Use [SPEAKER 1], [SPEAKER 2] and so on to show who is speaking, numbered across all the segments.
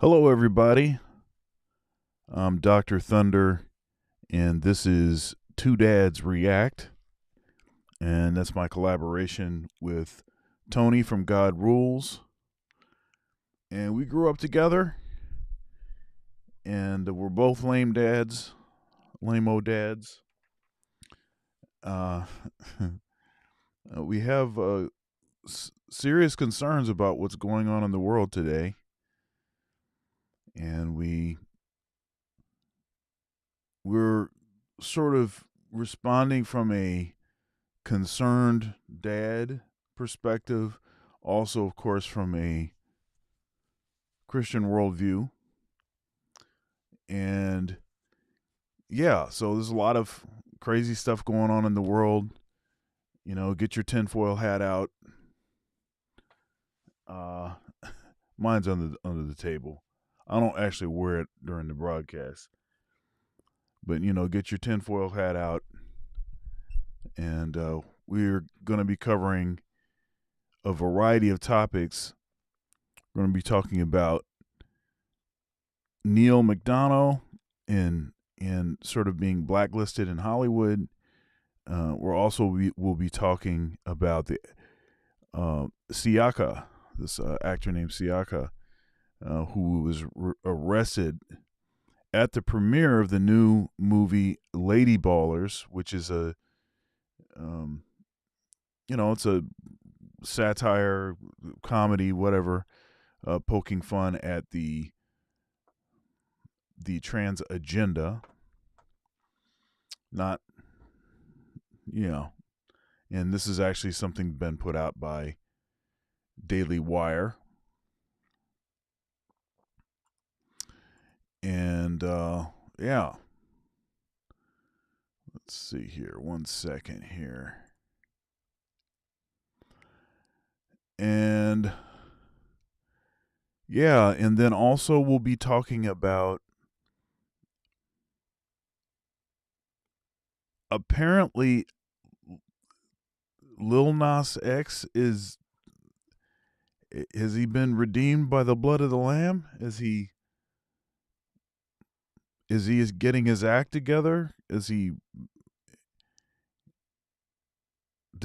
[SPEAKER 1] Hello, everybody. I'm Dr. Thunder, and this is Two Dads React. And that's my collaboration with Tony from God Rules. And we grew up together, and we're both lame dads, lame-o dads. Uh, we have serious concerns about what's going on in the world today. And we're sort of responding from a concerned dad perspective, also, of course, from a Christian worldview. And yeah, so there's a lot of crazy stuff going on in the world. You know, get your tinfoil hat out. Mine's under the table. I don't actually wear it during the broadcast. But, you know, get your tinfoil hat out. And we're going to be covering a variety of topics. We're going to be talking about Neil McDonough and sort of being blacklisted in Hollywood. We'll be talking about the Siaka, this actor named Siaka, who was arrested at the premiere of the new movie Lady Ballers, which is it's a satire, comedy, whatever, poking fun at the trans agenda. Not, and this is actually something been put out by Daily Wire. And let's see here. 1 second here. And and then also we'll be talking about apparently Lil Nas X has he been redeemed by the blood of the Lamb? Is he getting his act together? Did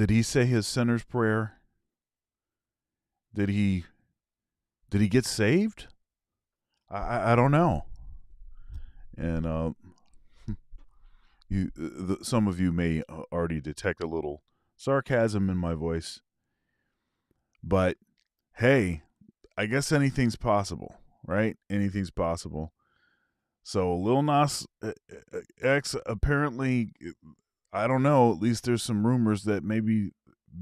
[SPEAKER 1] he say his sinner's prayer? Did he get saved? I don't know. And some of you may already detect a little sarcasm in my voice. But hey, I guess anything's possible, right? Anything's possible. So Lil Nas X apparently, I don't know, at least there's some rumors that maybe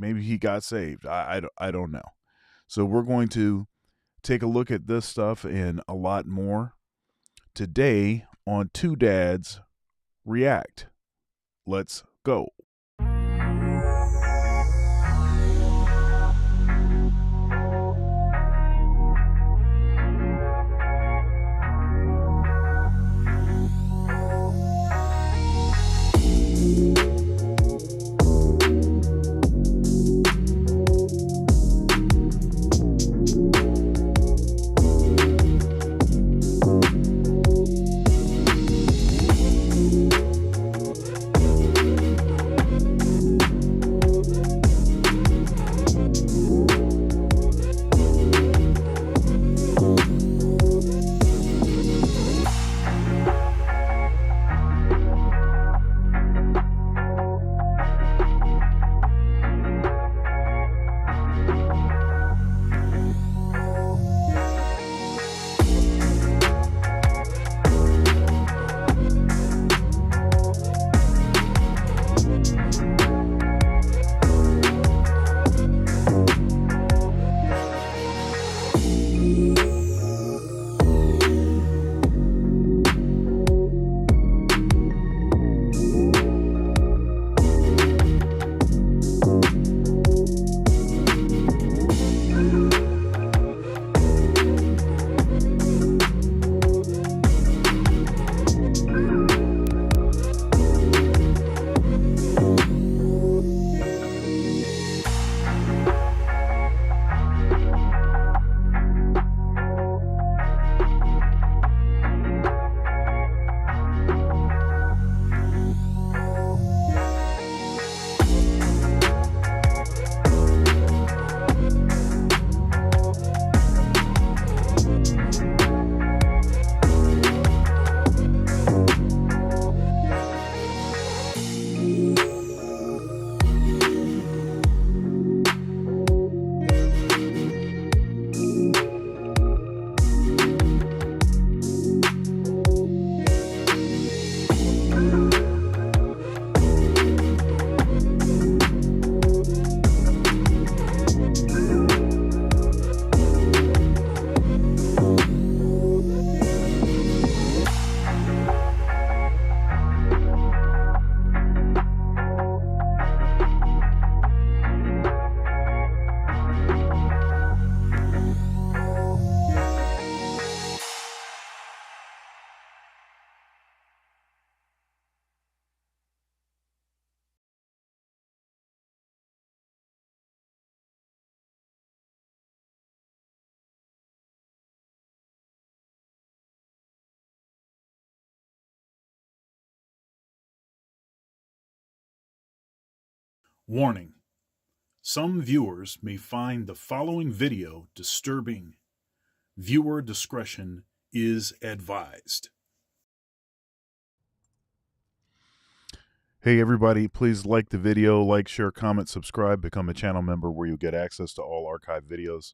[SPEAKER 1] he got saved. I don't know. So we're going to take a look at this stuff and a lot more today on Two Dads React. Let's go. Warning: some viewers may find the following video disturbing. Viewer discretion is advised. Hey everybody, please like the video, like, share, comment, subscribe, become a channel member where you get access to all archived videos.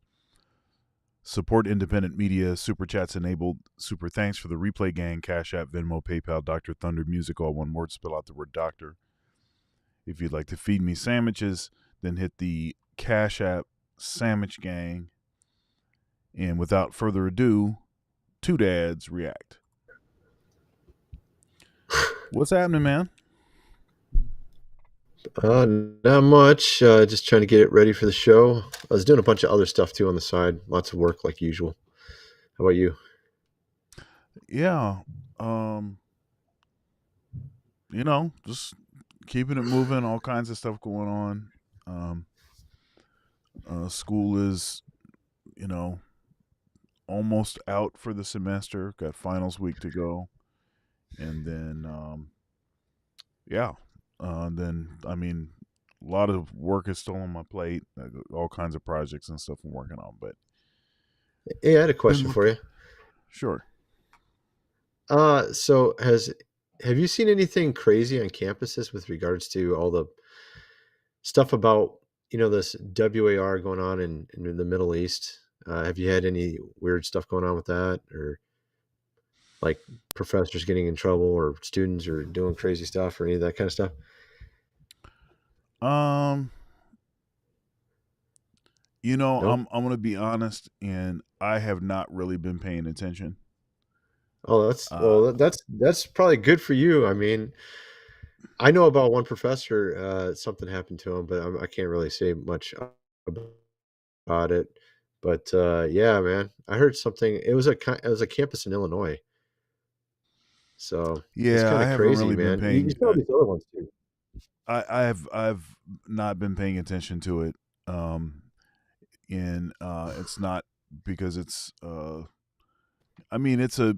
[SPEAKER 1] Support independent media, super chats enabled, super thanks for the replay gang, Cash App, Venmo, PayPal, Dr. Thunder Music, all one word, spell out the word doctor. If you'd like to feed me sandwiches, then hit the Cash App Sandwich Gang. And without further ado, Two Dads React. What's happening, man?
[SPEAKER 2] Not much. Just trying to get it ready for the show. I was doing a bunch of other stuff too on the side. Lots of work like usual. How about you?
[SPEAKER 1] Yeah. Just keeping it moving, all kinds of stuff going on. School is, almost out for the semester. Got finals week to go. And then, a lot of work is still on my plate. All kinds of projects and stuff I'm working on. But
[SPEAKER 2] Hey, I had a question for you.
[SPEAKER 1] Sure.
[SPEAKER 2] So have you seen anything crazy on campuses with regards to all the stuff about this WAR going on in the Middle East? Have you had any weird stuff going on with that, or like professors getting in trouble, or students are doing crazy stuff, or any of that kind of stuff?
[SPEAKER 1] Um,
[SPEAKER 2] No.
[SPEAKER 1] I'm gonna be honest, and I have not really been paying attention.
[SPEAKER 2] Oh,
[SPEAKER 1] Uh,
[SPEAKER 2] that's probably good for you. I mean, I know about one professor. Something happened to him, but I can't really say much about it. But yeah, man, I heard something. It was a campus in Illinois, so it's
[SPEAKER 1] yeah,
[SPEAKER 2] kind
[SPEAKER 1] I
[SPEAKER 2] of
[SPEAKER 1] haven't
[SPEAKER 2] crazy,
[SPEAKER 1] really been
[SPEAKER 2] man. You
[SPEAKER 1] paying.
[SPEAKER 2] saw these other ones too.
[SPEAKER 1] I've not been paying attention to it. And it's not because it's. I mean, it's a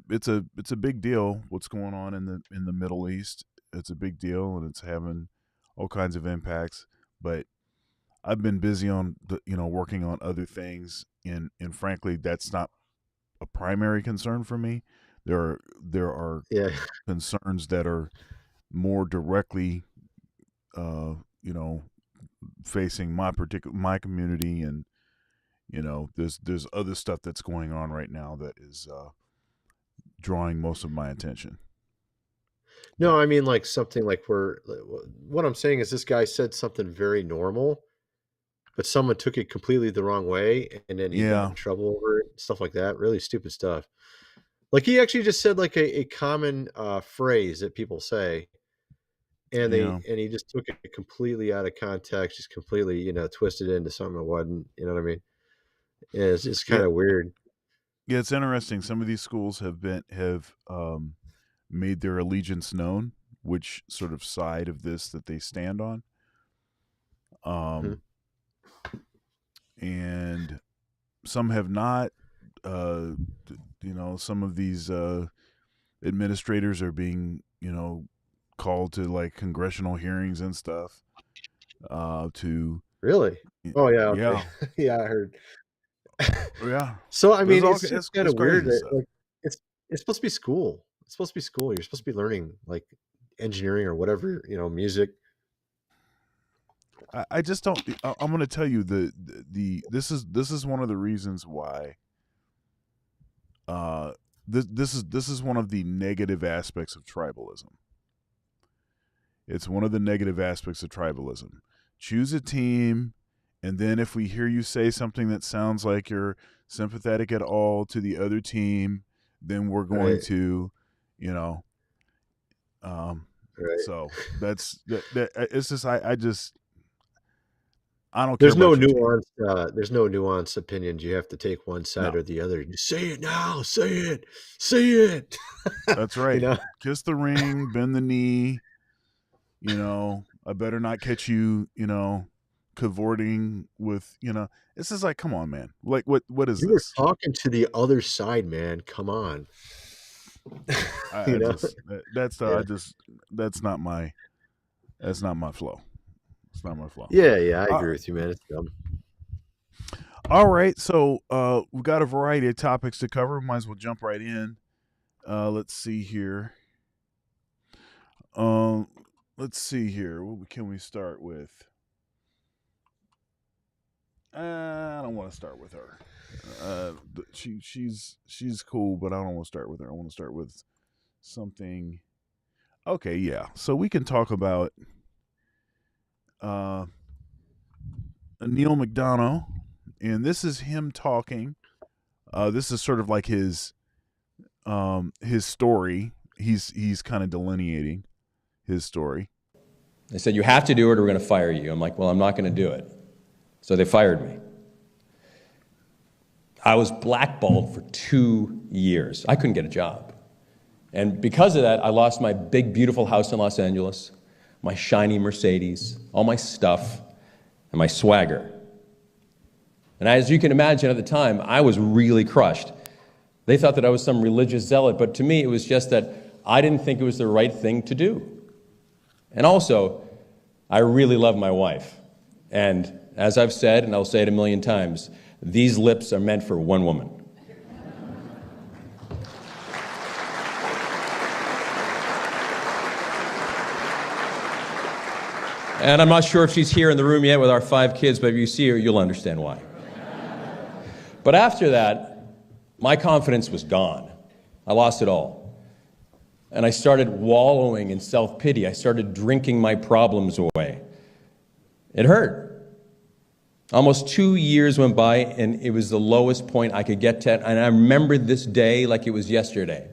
[SPEAKER 1] big deal. What's going on in the Middle East? It's a big deal, and it's having all kinds of impacts. But I've been busy on working on other things, and frankly, that's not a primary concern for me. There are
[SPEAKER 2] Yeah,
[SPEAKER 1] concerns that are more directly, uh, you know, facing my community, and there's other stuff that's going on right now that is drawing most of my attention.
[SPEAKER 2] no,
[SPEAKER 1] But
[SPEAKER 2] I mean like something like what I'm saying is this guy said something very normal, but someone took it completely the wrong way, and then he got
[SPEAKER 1] yeah,
[SPEAKER 2] in trouble over it, stuff like that. Really stupid stuff. Like, he actually just said, like, a common, phrase that people say,
[SPEAKER 1] yeah,
[SPEAKER 2] and he just took it completely out of context, just completely, twisted it into something it wasn't, you know what I mean? Yeah, it's just
[SPEAKER 1] yeah,
[SPEAKER 2] kinda weird.
[SPEAKER 1] yeah. It's interesting. Some of these schools have made their allegiance known, which sort of side of this that they stand on.
[SPEAKER 2] Mhm.
[SPEAKER 1] Um, and some have not. Uh, some of these administrators are being, called to like congressional hearings and stuff. To
[SPEAKER 2] Really? Oh, yeah, okay.
[SPEAKER 1] Yeah,
[SPEAKER 2] Yeah, I heard.
[SPEAKER 1] yeah.
[SPEAKER 2] So, I
[SPEAKER 1] There's
[SPEAKER 2] mean,
[SPEAKER 1] all
[SPEAKER 2] it's just kinda
[SPEAKER 1] it's
[SPEAKER 2] weird
[SPEAKER 1] crazy
[SPEAKER 2] that,
[SPEAKER 1] stuff.
[SPEAKER 2] like, it's it's supposed to be school. It's supposed to be school. You're supposed to be learning, like, engineering or whatever, music.
[SPEAKER 1] I just don't. I'm going to tell you this is one of the reasons why. Uh, this is one of the negative aspects of tribalism. It's one of the negative aspects of tribalism. Choose a team, and then if we hear you say something that sounds like you're sympathetic at all to the other team, then we're going
[SPEAKER 2] Right,
[SPEAKER 1] to, you know. Um,
[SPEAKER 2] right.
[SPEAKER 1] so that it's just I don't care
[SPEAKER 2] There's no
[SPEAKER 1] about your team.
[SPEAKER 2] nuance, there's no nuanced opinions. You have to take one side
[SPEAKER 1] No,
[SPEAKER 2] or the other. Just say it now, say it, say it.
[SPEAKER 1] that's
[SPEAKER 2] You
[SPEAKER 1] right.
[SPEAKER 2] know?
[SPEAKER 1] Kiss the ring, bend the knee. I better not catch you. Cavorting with. This is like, come on, man. Like, what is
[SPEAKER 2] You were
[SPEAKER 1] this?
[SPEAKER 2] talking to the other side, man. Come on.
[SPEAKER 1] I,
[SPEAKER 2] You
[SPEAKER 1] I
[SPEAKER 2] know?
[SPEAKER 1] just that's the I
[SPEAKER 2] Yeah.
[SPEAKER 1] just that's not my flow. It's not my flaw.
[SPEAKER 2] Yeah, I
[SPEAKER 1] Uh,
[SPEAKER 2] agree with you, man. It's dumb.
[SPEAKER 1] all right, so we've got a variety of topics to cover. Might as well jump right in. Let's see here. Um, let's see here. What can we start with? I don't want to start with her. She's cool, but I don't want to start with her. I want to start with something. Okay, yeah. So we can talk about uh, Neil McDonough, and this is him talking. This is sort of like his story. He's kind of delineating his story.
[SPEAKER 3] They said, you have to do it or we're going to fire you. I'm like, well, I'm not going to do it. So they fired me. I was blackballed for 2 years. I couldn't get a job. And because of that, I lost my big, beautiful house in Los Angeles, my shiny Mercedes, all my stuff, and my swagger. And as you can imagine at the time, I was really crushed. They thought that I was some religious zealot, but to me, it was just that I didn't think it was the right thing to do. And also, I really love my wife. And as I've said, and I'll say it a million times, these lips are meant for one woman. And I'm not sure if she's here in the room yet with our 5 kids, but if you see her, you'll understand why. But after that, my confidence was gone. I lost it all. And I started wallowing in self-pity. I started drinking my problems away. It hurt. Almost 2 years went by, and it was the lowest point I could get to. And I remembered this day like it was yesterday.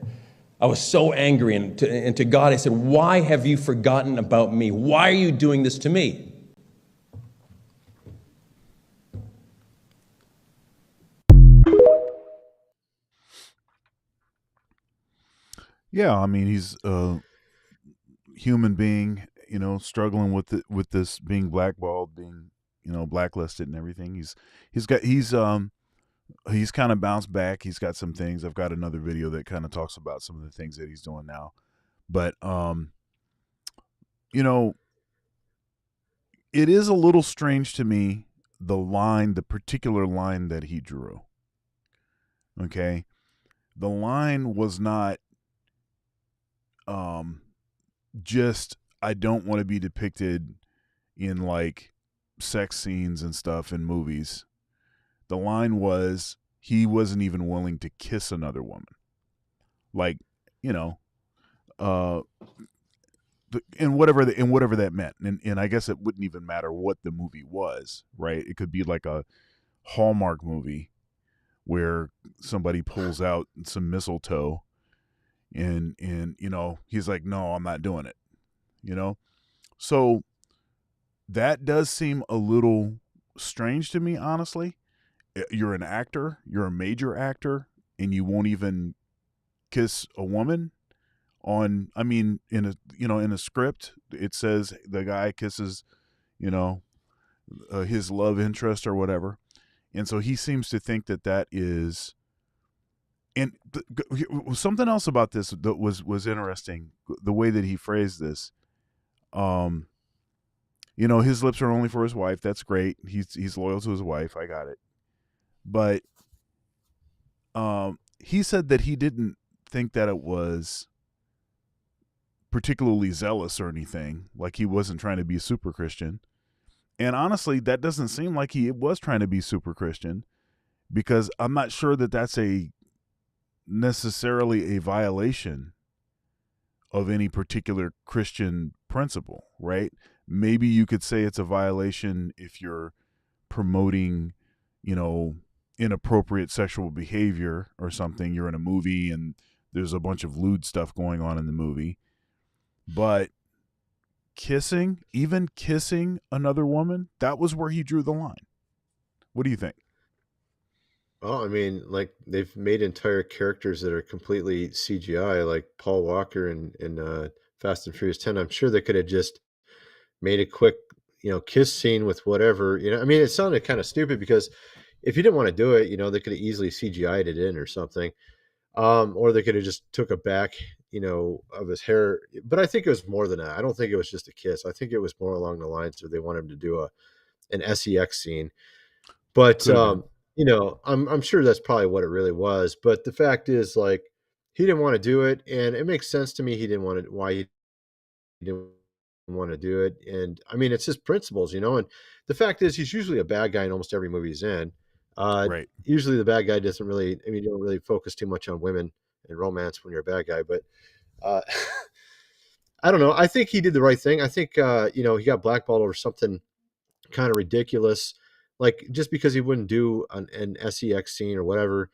[SPEAKER 3] I was so angry, and to God I said, why have you forgotten about me? Why are you doing this to me?
[SPEAKER 1] Yeah, I mean he's a human being, struggling with this being blackballed, being blacklisted and everything. He's kind of bounced back. He's got some things. I've got another video that kind of talks about some of the things that he's doing now. But you know, it is a little strange to me the particular line that he drew. Okay? The line was not just I don't want to be depicted in like sex scenes and stuff in movies. The line was he wasn't even willing to kiss another woman. Like, you know, uh and whatever that meant. And I guess it wouldn't even matter what the movie was, right? It could be like a Hallmark movie where somebody pulls out some mistletoe and he's like, no, I'm not doing it. So that does seem a little strange to me, honestly. You're an actor, you're a major actor, and you won't even kiss a woman in a script it says the guy kisses his love interest or whatever, and so he seems to think that is. And something else about this that was interesting, the way that he phrased this. His lips are only for his wife. That's great. He's loyal to his wife. I got it. But he said that he didn't think that it was particularly zealous or anything. Like he wasn't trying to be super Christian. And honestly, that doesn't seem like he was trying to be super Christian, because I'm not sure that that's necessarily a violation of any particular Christian principle, right? Maybe you could say it's a violation if you're promoting, inappropriate sexual behavior or something. You're in a movie and there's a bunch of lewd stuff going on in the movie. But even kissing another woman, that was where he drew the line. What do you think?
[SPEAKER 2] Well, I mean, like they've made entire characters that are completely CGI, like Paul Walker in Fast and Furious 10. I'm sure they could have just made a quick, kiss scene with whatever. I mean, it sounded kind of stupid because if you didn't want to do it, they could have easily CGI'd it in or something. Or they could have just took a back, of his hair. But I think it was more than that. I don't think it was just a kiss. I think it was more along the lines of they wanted him to do an sex scene. But
[SPEAKER 1] Could have been.
[SPEAKER 2] I'm sure that's probably what it really was. But the fact is, like, he didn't want to do it, and it makes sense to me he didn't want to. Why he didn't want to do it, and I mean, it's his principles, And the fact is, he's usually a bad guy in almost every movie he's in.
[SPEAKER 1] Right.
[SPEAKER 2] Usually, the bad guy doesn't really. I mean, you don't really focus too much on women and romance when you're a bad guy, but. Uh, I don't know. I think he did the right thing. I think he got blackballed over something kind of ridiculous, like just because he wouldn't do an sex scene or whatever.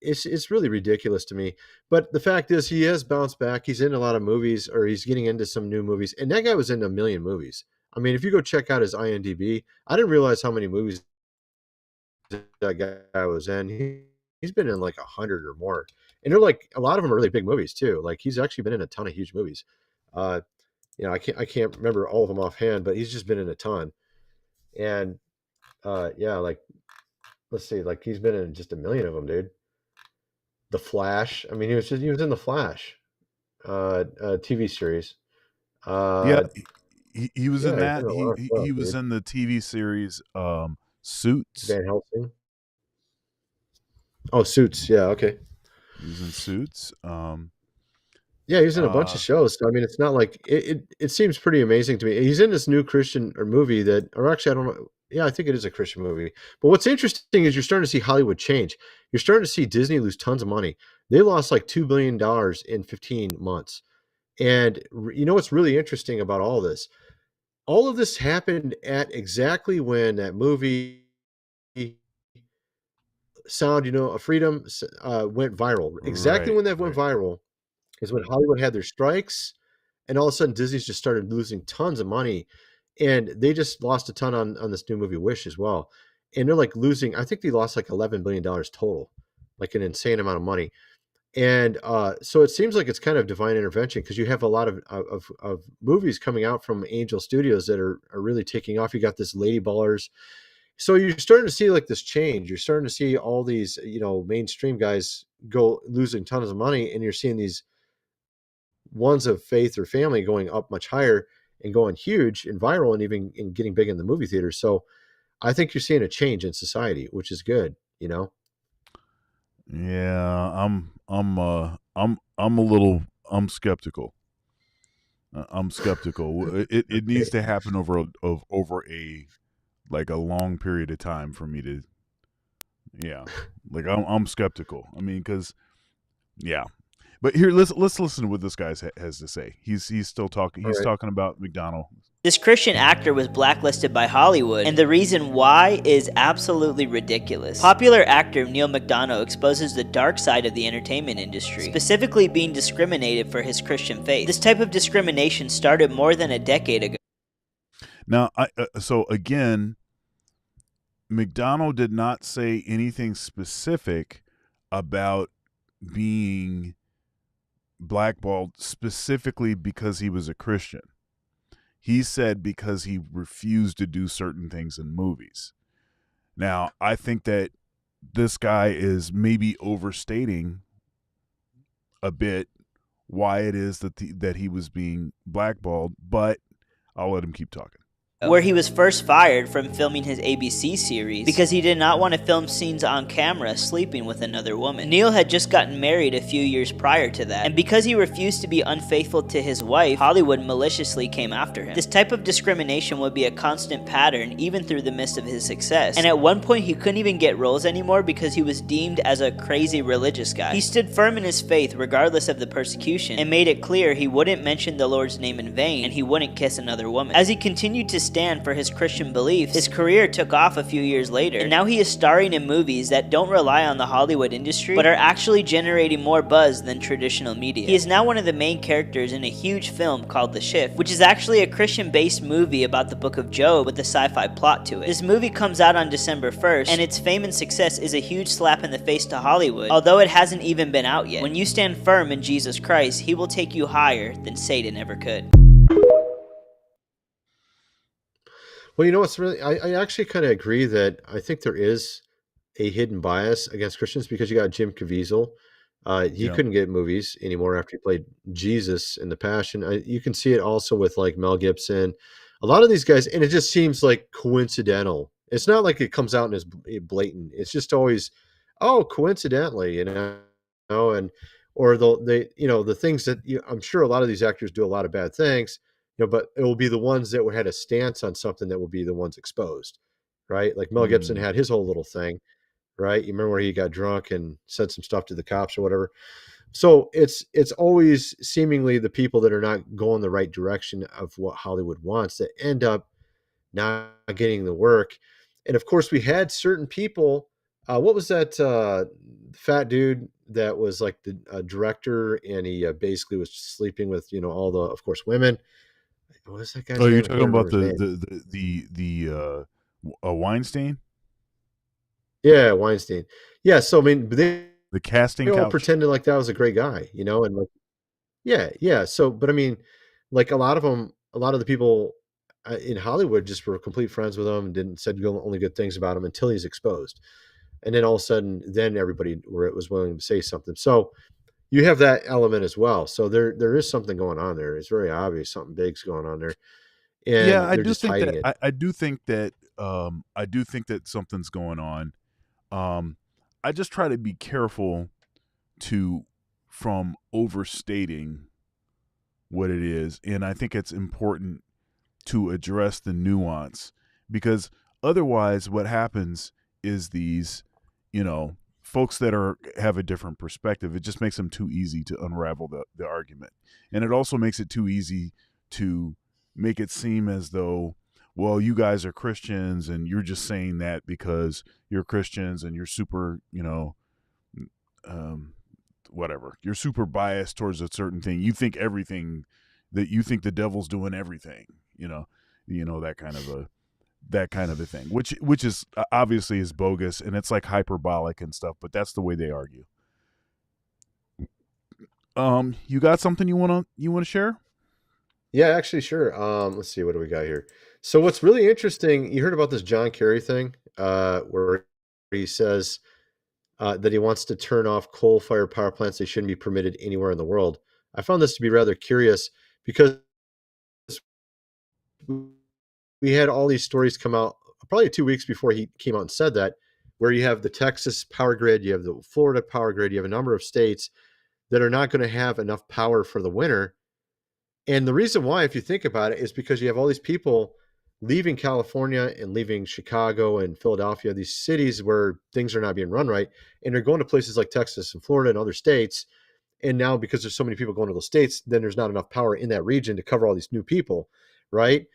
[SPEAKER 2] It's really ridiculous to me. But the fact is, he has bounced back. He's in a lot of movies, or he's getting into some new movies. And that guy was in a million movies. I mean, if you go check out his IMDb, I didn't realize how many movies that guy was in. He's been in like 100 or more, and they're like a lot of them are really big movies too. Like he's actually been in a ton of huge movies. I can't remember all of them offhand, but he's just been in a ton. And like let's see, like he's been in just a million of them, dude. The Flash. I mean, he was in the Flash TV series.
[SPEAKER 1] Yeah, he was in
[SPEAKER 2] Yeah, he's
[SPEAKER 1] that.
[SPEAKER 2] been in a lot of stuff,
[SPEAKER 1] He was
[SPEAKER 2] dude.
[SPEAKER 1] in the TV series Suits.
[SPEAKER 2] Van Helsing. Oh, Suits. Yeah, okay.
[SPEAKER 1] He was in Suits.
[SPEAKER 2] Yeah, he was in a bunch
[SPEAKER 1] Uh,
[SPEAKER 2] of shows. So, I mean, it's not like it seems pretty amazing to me. He's in this new Christian or movie that, or actually, I don't know. Yeah, I think it is a Christian movie. But what's interesting is you're starting to see Hollywood change. You're starting to see Disney lose tons of money. They lost like $2 billion in 15 months. And you know what's really interesting about all this? All of this happened at exactly when that movie Sound, of Freedom went viral. Exactly
[SPEAKER 1] right,
[SPEAKER 2] when that went
[SPEAKER 1] right.
[SPEAKER 2] viral is when Hollywood had their strikes, and all of a sudden Disney's just started losing tons of money, and they just lost a ton on this new movie Wish as well. And they're like losing. I think they lost like $11 billion total, like an insane amount of money. And so it seems like it's kind of divine intervention because you have a lot of movies coming out from Angel Studios that are really taking off. You got this Lady Ballers. So you're starting to see like this change. You're starting to see all these, mainstream guys go losing tons of money, and you're seeing these ones of faith or family going up much higher and going huge and viral and even in getting big in the movie theaters. So I think you're seeing a change in society, which is good.
[SPEAKER 1] Yeah, I'm skeptical. I'm skeptical. It needs to happen over a like a long period of time for me to, yeah, like I'm skeptical. I mean, because yeah, but here let's listen to what this guy has to say. He's still talking.
[SPEAKER 2] All
[SPEAKER 1] He's
[SPEAKER 2] right.
[SPEAKER 1] talking about McDonough.
[SPEAKER 4] This Christian actor was blacklisted by Hollywood, and the reason why is absolutely ridiculous. Popular actor Neil McDonough exposes the dark side of the entertainment industry, specifically being discriminated for his Christian faith. This type of discrimination started more than a decade ago.
[SPEAKER 1] Now, so again, McDonough did not say anything specific about being blackballed specifically because he was a Christian. He said because he refused to do certain things in movies. Now, I think that this guy is maybe overstating a bit why it is that he was being blackballed, but I'll let him keep talking.
[SPEAKER 4] Where he was first fired from filming his ABC series because he did not want to film scenes on camera sleeping with another woman. Neil had just gotten married a few years prior to that, and because he refused to be unfaithful to his wife, Hollywood maliciously came after him. This type of discrimination would be a constant pattern even through the midst of his success, and at one point he couldn't even get roles anymore because he was deemed as a crazy religious guy. He stood firm in his faith regardless of the persecution and made it clear he wouldn't mention the Lord's name in vain, and he wouldn't kiss another woman. As he continued to stand for his Christian beliefs, his career took off a few years later, and now he is starring in movies that don't rely on the Hollywood industry, but are actually generating more buzz than traditional media. He is now one of the main characters in a huge film called The Shift, which is actually a Christian-based movie about the book of Job with a sci-fi plot to it. This movie comes out on December 1st, and its fame and success is a huge slap in the face to Hollywood, although it hasn't even been out yet. When you stand firm in Jesus Christ, he will take you higher than Satan ever could.
[SPEAKER 2] Well, you know what's really, I actually kind of agree that I think there is a hidden bias against Christians because you got Jim Caviezel He
[SPEAKER 1] Yeah.
[SPEAKER 2] couldn't get movies anymore after he played Jesus in The Passion. You can see it also with like Mel Gibson, a lot of these guys, and it just seems like coincidental. It's not like it comes out and is blatant. It's just always, oh, coincidentally, and or the things that I'm sure a lot of these actors do a lot of bad things, but it will be the ones that had a stance on something that will be the ones exposed, right? Like Mel Gibson
[SPEAKER 1] Mm.
[SPEAKER 2] had his whole little thing, right? You remember where he got drunk and said some stuff to the cops or whatever. So it's always seemingly the people that are not going the right direction of what Hollywood wants that end up not getting the work. And of course, we had certain people. What was that fat dude that was like the director, and he basically was sleeping with all the, of course, women. What was that guy's
[SPEAKER 1] Oh, you're
[SPEAKER 2] name? I
[SPEAKER 1] talking
[SPEAKER 2] can't remember
[SPEAKER 1] about
[SPEAKER 2] his name.
[SPEAKER 1] Weinstein,
[SPEAKER 2] Yeah, Weinstein. Yeah, so I mean,
[SPEAKER 1] the
[SPEAKER 2] they
[SPEAKER 1] casting
[SPEAKER 2] all
[SPEAKER 1] couch.
[SPEAKER 2] pretended like that was a great guy, and like, yeah, yeah. So, but I mean, like a lot of the people in Hollywood just were complete friends with him and didn't said only good things about him until he's exposed, and then all of a sudden, then everybody was willing to say something. So you have that element as well. So there is something going on there. It's very obvious something big's going on there,
[SPEAKER 1] Yeah,
[SPEAKER 2] and they're just hiding it.
[SPEAKER 1] I do think that I do think that something's going on. I just try to be careful to from overstating what it is, and I think it's important to address the nuance, because otherwise what happens is these, folks that have a different perspective, it just makes them too easy to unravel the argument. And it also makes it too easy to make it seem as though, well, you guys are Christians and you're just saying that because you're Christians and you're super, um, whatever, you're super biased towards a certain thing. You think everything, that you think the devil's doing everything, that kind of a thing, which is obviously is bogus, and it's like hyperbolic and stuff, but that's the way they argue. You got something you want to share?
[SPEAKER 2] Yeah, actually, sure. Let's see, what do we got here? So what's really interesting, you heard about this John Kerry thing, where he says that he wants to turn off coal-fired power plants. They shouldn't be permitted anywhere in the world. I found this to be rather curious because we had all these stories come out probably 2 weeks before he came out and said that, where you have the Texas power grid, you have the Florida power grid, you have a number of states that are not going to have enough power for the winter. And the reason why, if you think about it, is because you have all these people leaving California and leaving Chicago and Philadelphia, these cities where things are not being run right, and they're going to places like Texas and Florida and other states. And now, because there's so many people going to those states, then there's not enough power in that region to cover all these new people, right?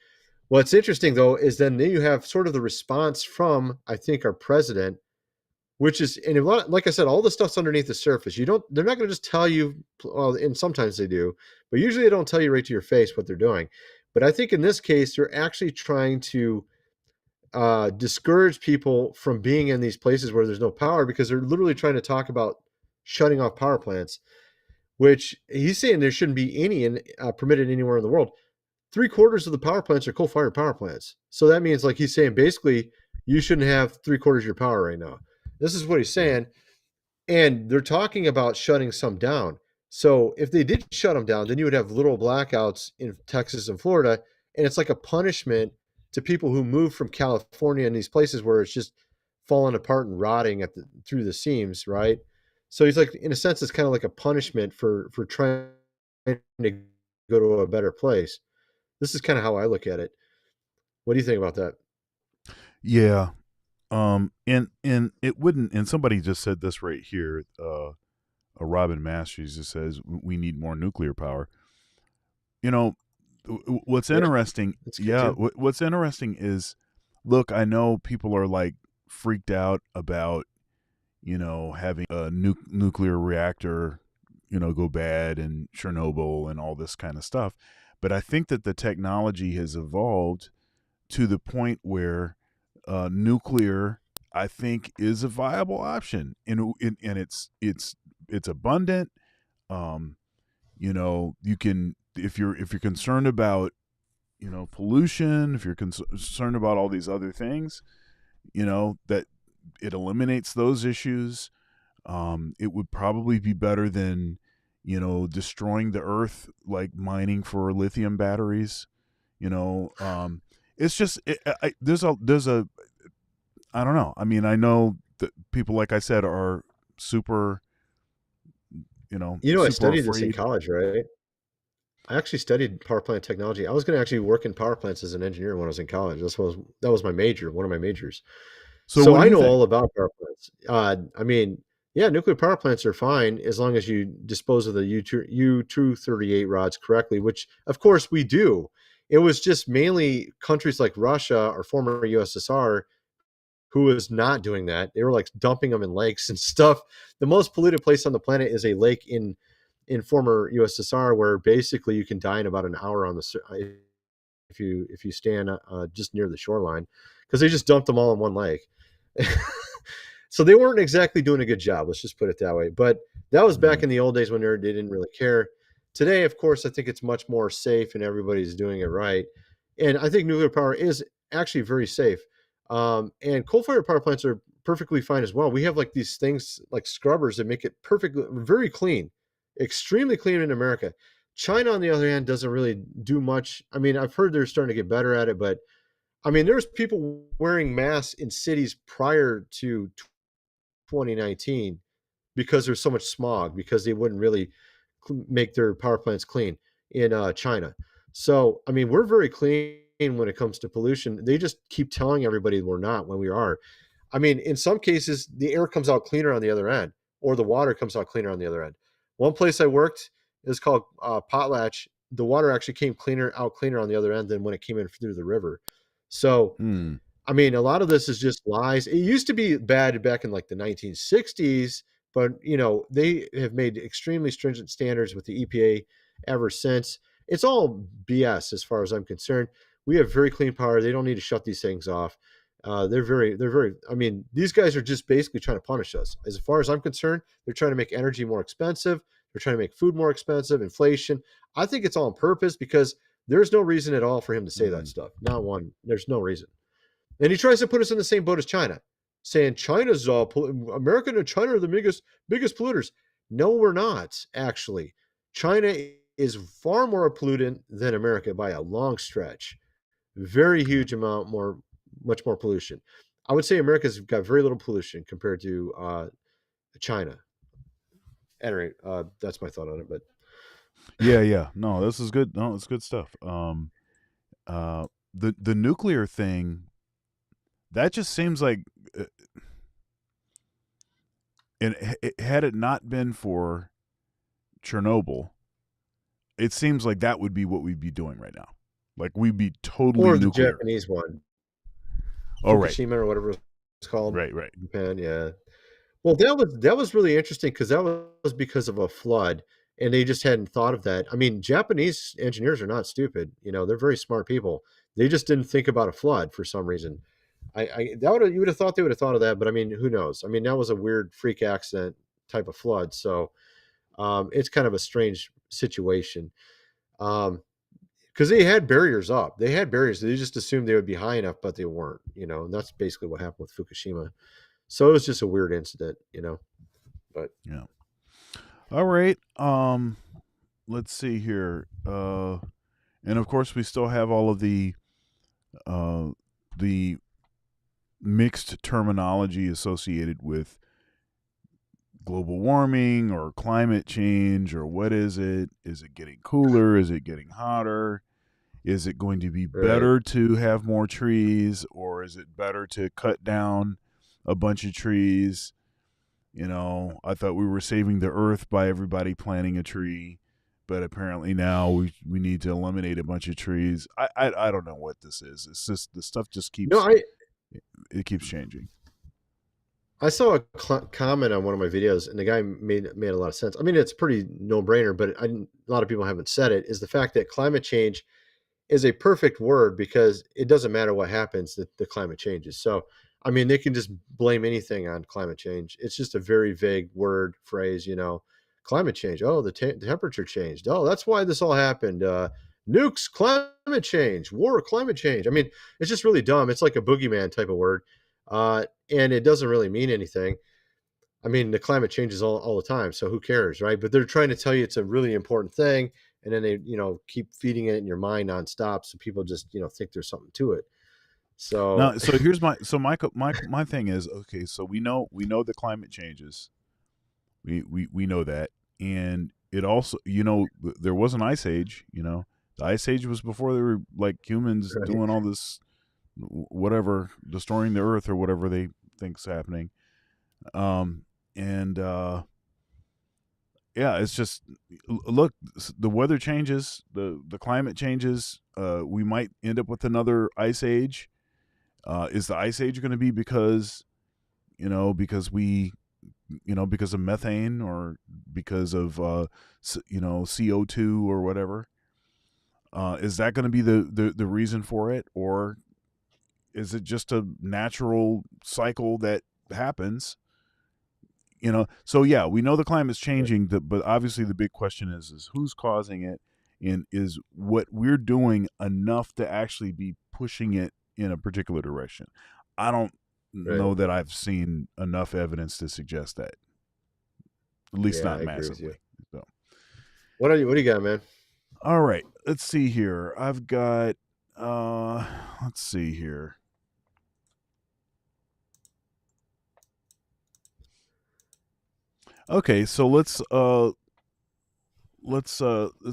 [SPEAKER 2] What's interesting, though, is then you have sort of the response from, I think, our president, which is, and like I said, all the stuff's underneath the surface. They're not going to just tell you, well, and sometimes they do, but usually they don't tell you right to your face what they're doing. But I think in this case, they're actually trying to discourage people from being in these places where there's no power, because they're literally trying to talk about shutting off power plants, which he's saying there shouldn't be any permitted anywhere in the world. 3/4 of the power plants are coal-fired power plants. So that means, like he's saying, basically, you shouldn't have 3/4 of your power right now. This is what he's saying. And they're talking about shutting some down. So if they did shut them down, then you would have little blackouts in Texas and Florida. And it's like a punishment to people who move from California and these places where it's just falling apart and rotting through the seams, right? So he's like, in a sense, it's kind of like a punishment for trying to go to a better place. This is kind of how I look at it. What do you think about that?
[SPEAKER 1] Yeah. And it wouldn't, and somebody just said this right here, a Robin Masters just says we need more nuclear power. What's
[SPEAKER 2] Yeah,
[SPEAKER 1] interesting,
[SPEAKER 2] that's good
[SPEAKER 1] yeah,
[SPEAKER 2] too.
[SPEAKER 1] what's interesting is, look, I know people are like freaked out about, having a nuclear reactor, go bad in Chernobyl and all this kind of stuff. But I think that the technology has evolved to the point where nuclear, I think, is a viable option, and it's abundant. Um, you can, if you're concerned about pollution, if you're concerned about all these other things, that it eliminates those issues. It would probably be better than, destroying the earth, like mining for lithium batteries. It's just there's a I don't know. I mean, I know that people, like I said, are super,
[SPEAKER 2] I
[SPEAKER 1] super
[SPEAKER 2] studied this in
[SPEAKER 1] afraid.
[SPEAKER 2] college, right? I actually studied power plant technology. I was going to actually work in power plants as an engineer when I was in college. That was my major, one of my majors.
[SPEAKER 1] So
[SPEAKER 2] So
[SPEAKER 1] what do
[SPEAKER 2] I
[SPEAKER 1] you
[SPEAKER 2] know
[SPEAKER 1] think?
[SPEAKER 2] all about power plants. I mean, yeah, nuclear power plants are fine as long as you dispose of the U-238 rods correctly, which of course we do. It was just mainly countries like Russia or former USSR who was not doing that. They were like dumping them in lakes and stuff. The most polluted place on the planet is a lake in former USSR, where basically you can die in about an hour on the if you stand just near the shoreline, because they just dumped them all in one lake. So they weren't exactly doing a good job. Let's just put it that way. But that was back
[SPEAKER 1] Mm,
[SPEAKER 2] in the old days when they didn't really care. Today, of course, I think it's much more safe and everybody's doing it right. And I think nuclear power is actually very safe. And coal-fired power plants are perfectly fine as well. We have like these things like scrubbers that make it perfectly, very clean, extremely clean in America. China, on the other hand, doesn't really do much. I mean, I've heard they're starting to get better at it, but I mean, there's people wearing masks in cities prior to 2019 because there's so much smog, because they wouldn't really make their power plants clean in China. So, I mean, we're very clean when it comes to pollution. They just keep telling everybody we're not when we are. I mean, in some cases, the air comes out cleaner on the other end, or the water comes out cleaner on the other end. One place I worked is called Potlatch. The water actually came cleaner on the other end than when it came in through the river. So,
[SPEAKER 1] mm,
[SPEAKER 2] I mean, a lot of this is just lies. It used to be bad back in like the 1960s, but they have made extremely stringent standards with the EPA ever since. It's all BS as far as I'm concerned. We have very clean power. They don't need to shut these things off. They're very. I mean, these guys are just basically trying to punish us. As far as I'm concerned, they're trying to make energy more expensive. They're trying to make food more expensive. Inflation. I think it's all on purpose, because there's no reason at all for him to say that
[SPEAKER 1] mm,
[SPEAKER 2] stuff. Not one. There's no reason. And he tries to put us in the same boat as China, saying China's America and China are the biggest polluters. No, we're not, actually. China is far more pollutant than America by a long stretch. Very
[SPEAKER 1] yeah.
[SPEAKER 2] huge amount more, much more pollution. I would say America's got very little pollution compared to China. Anyway, that's my thought on it. But
[SPEAKER 1] Yeah, yeah. No, this is good. No, it's good stuff. The nuclear thing, that just seems like, uh, had it not been for Chernobyl, it seems like that would be what we'd be doing right now. Like we'd be totally
[SPEAKER 2] or the
[SPEAKER 1] nuclear.
[SPEAKER 2] Japanese one,
[SPEAKER 1] Oh, right,
[SPEAKER 2] Fukushima or whatever it's called,
[SPEAKER 1] right, right.
[SPEAKER 2] Japan. Yeah. Well, that was really interesting, because that was because of a flood, and they just hadn't thought of that. I mean, Japanese engineers are not stupid. They're very smart people. They just didn't think about a flood for some reason. You would have thought they would have thought of that, but I mean, who knows? I mean, that was a weird freak accident type of flood, so it's kind of a strange situation. Because they had barriers up, they had barriers. They just assumed they would be high enough, but they weren't. And that's basically what happened with Fukushima. So it was just a weird incident. But
[SPEAKER 1] Yeah. All right. Let's see here. And of course, we still have all of uh, the mixed terminology associated with global warming or climate change, or what is it? Is it getting cooler? Is it getting hotter? Is it going to be
[SPEAKER 2] right.
[SPEAKER 1] better to have more trees, or is it better to cut down a bunch of trees? I thought we were saving the earth by everybody planting a tree, but apparently now we need to eliminate a bunch of trees. I don't know what this is. It's just the stuff just
[SPEAKER 2] No,
[SPEAKER 1] keeps it keeps changing.
[SPEAKER 2] I saw a comment on one of my videos, and the guy made a lot of sense. I mean, it's pretty no brainer, but a lot of people haven't said it. Is the fact that climate change is a perfect word, because it doesn't matter what happens, that the climate changes. So, I mean, they can just blame anything on climate change. It's just a very vague word phrase. Climate change. Oh, the temperature changed. Oh, that's why this all happened. Nukes, climate change, war, climate change. I mean, it's just really dumb. It's like a boogeyman type of word, and it doesn't really mean anything. I mean, the climate changes all the time, so who cares, right? But they're trying to tell you it's a really important thing, and then they, keep feeding it in your mind nonstop, so people just, think there's something to it. So
[SPEAKER 1] Now, so here's my thing is, okay, so we know the climate changes. We know that, and it also, there was an ice age. The ice age was before there were like humans
[SPEAKER 2] right,
[SPEAKER 1] doing all this, whatever, destroying the earth or whatever they think's happening. And yeah, it's just, look, the weather changes, the climate changes. We might end up with another ice age. Is the ice age going to be because because of methane, or because of CO2 or whatever? Is that going to be the reason for it, or is it just a natural cycle that happens? So yeah, we know the climate's changing, but obviously the big question is who's causing it, and is what we're doing enough to actually be pushing it in a particular direction? I don't know that I've seen enough evidence to suggest that, at least not massively. So,
[SPEAKER 2] what do you got, man?
[SPEAKER 1] All right, let's see here. I've got let's see here. Okay, so let's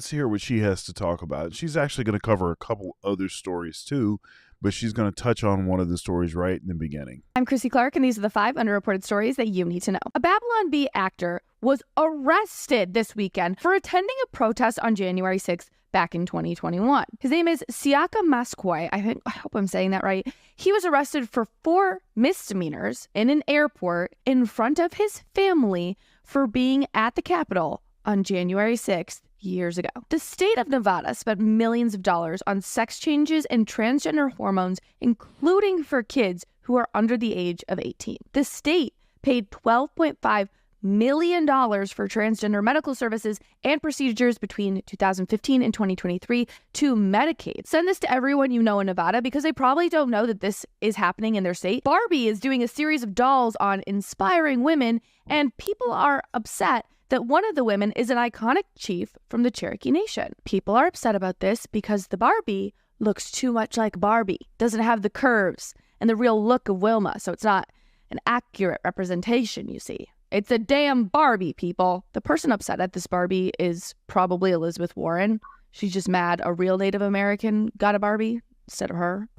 [SPEAKER 1] hear what she has to talk about. She's actually going to cover a couple other stories too, but she's going to touch on one of the stories right in the beginning.
[SPEAKER 5] I'm Chrissy Clark, and these are the 5 underreported stories that you need to know. A Babylon Bee actor was arrested this weekend for attending a protest on January 6th back in 2021. His name is Siaka Maskwai. I hope I'm saying that right. He was arrested for 4 misdemeanors in an airport in front of his family for being at the Capitol on January 6th years ago. The state of Nevada spent millions of dollars on sex changes and transgender hormones, including for kids who are under the age of 18. The state paid $12.5 million for transgender medical services and procedures between 2015 and 2023 to Medicaid. Send this to everyone you know in Nevada, because they probably don't know that this is happening in their state. Barbie is doing a series of dolls on inspiring women, and people are upset that one of the women is an iconic chief from the Cherokee Nation. People are upset about this because the Barbie looks too much like Barbie, doesn't have the curves and the real look of Wilma, so it's not an accurate representation, you see. It's a damn Barbie, people. The person upset at this Barbie is probably Elizabeth Warren. She's just mad a real Native American got a Barbie instead of her.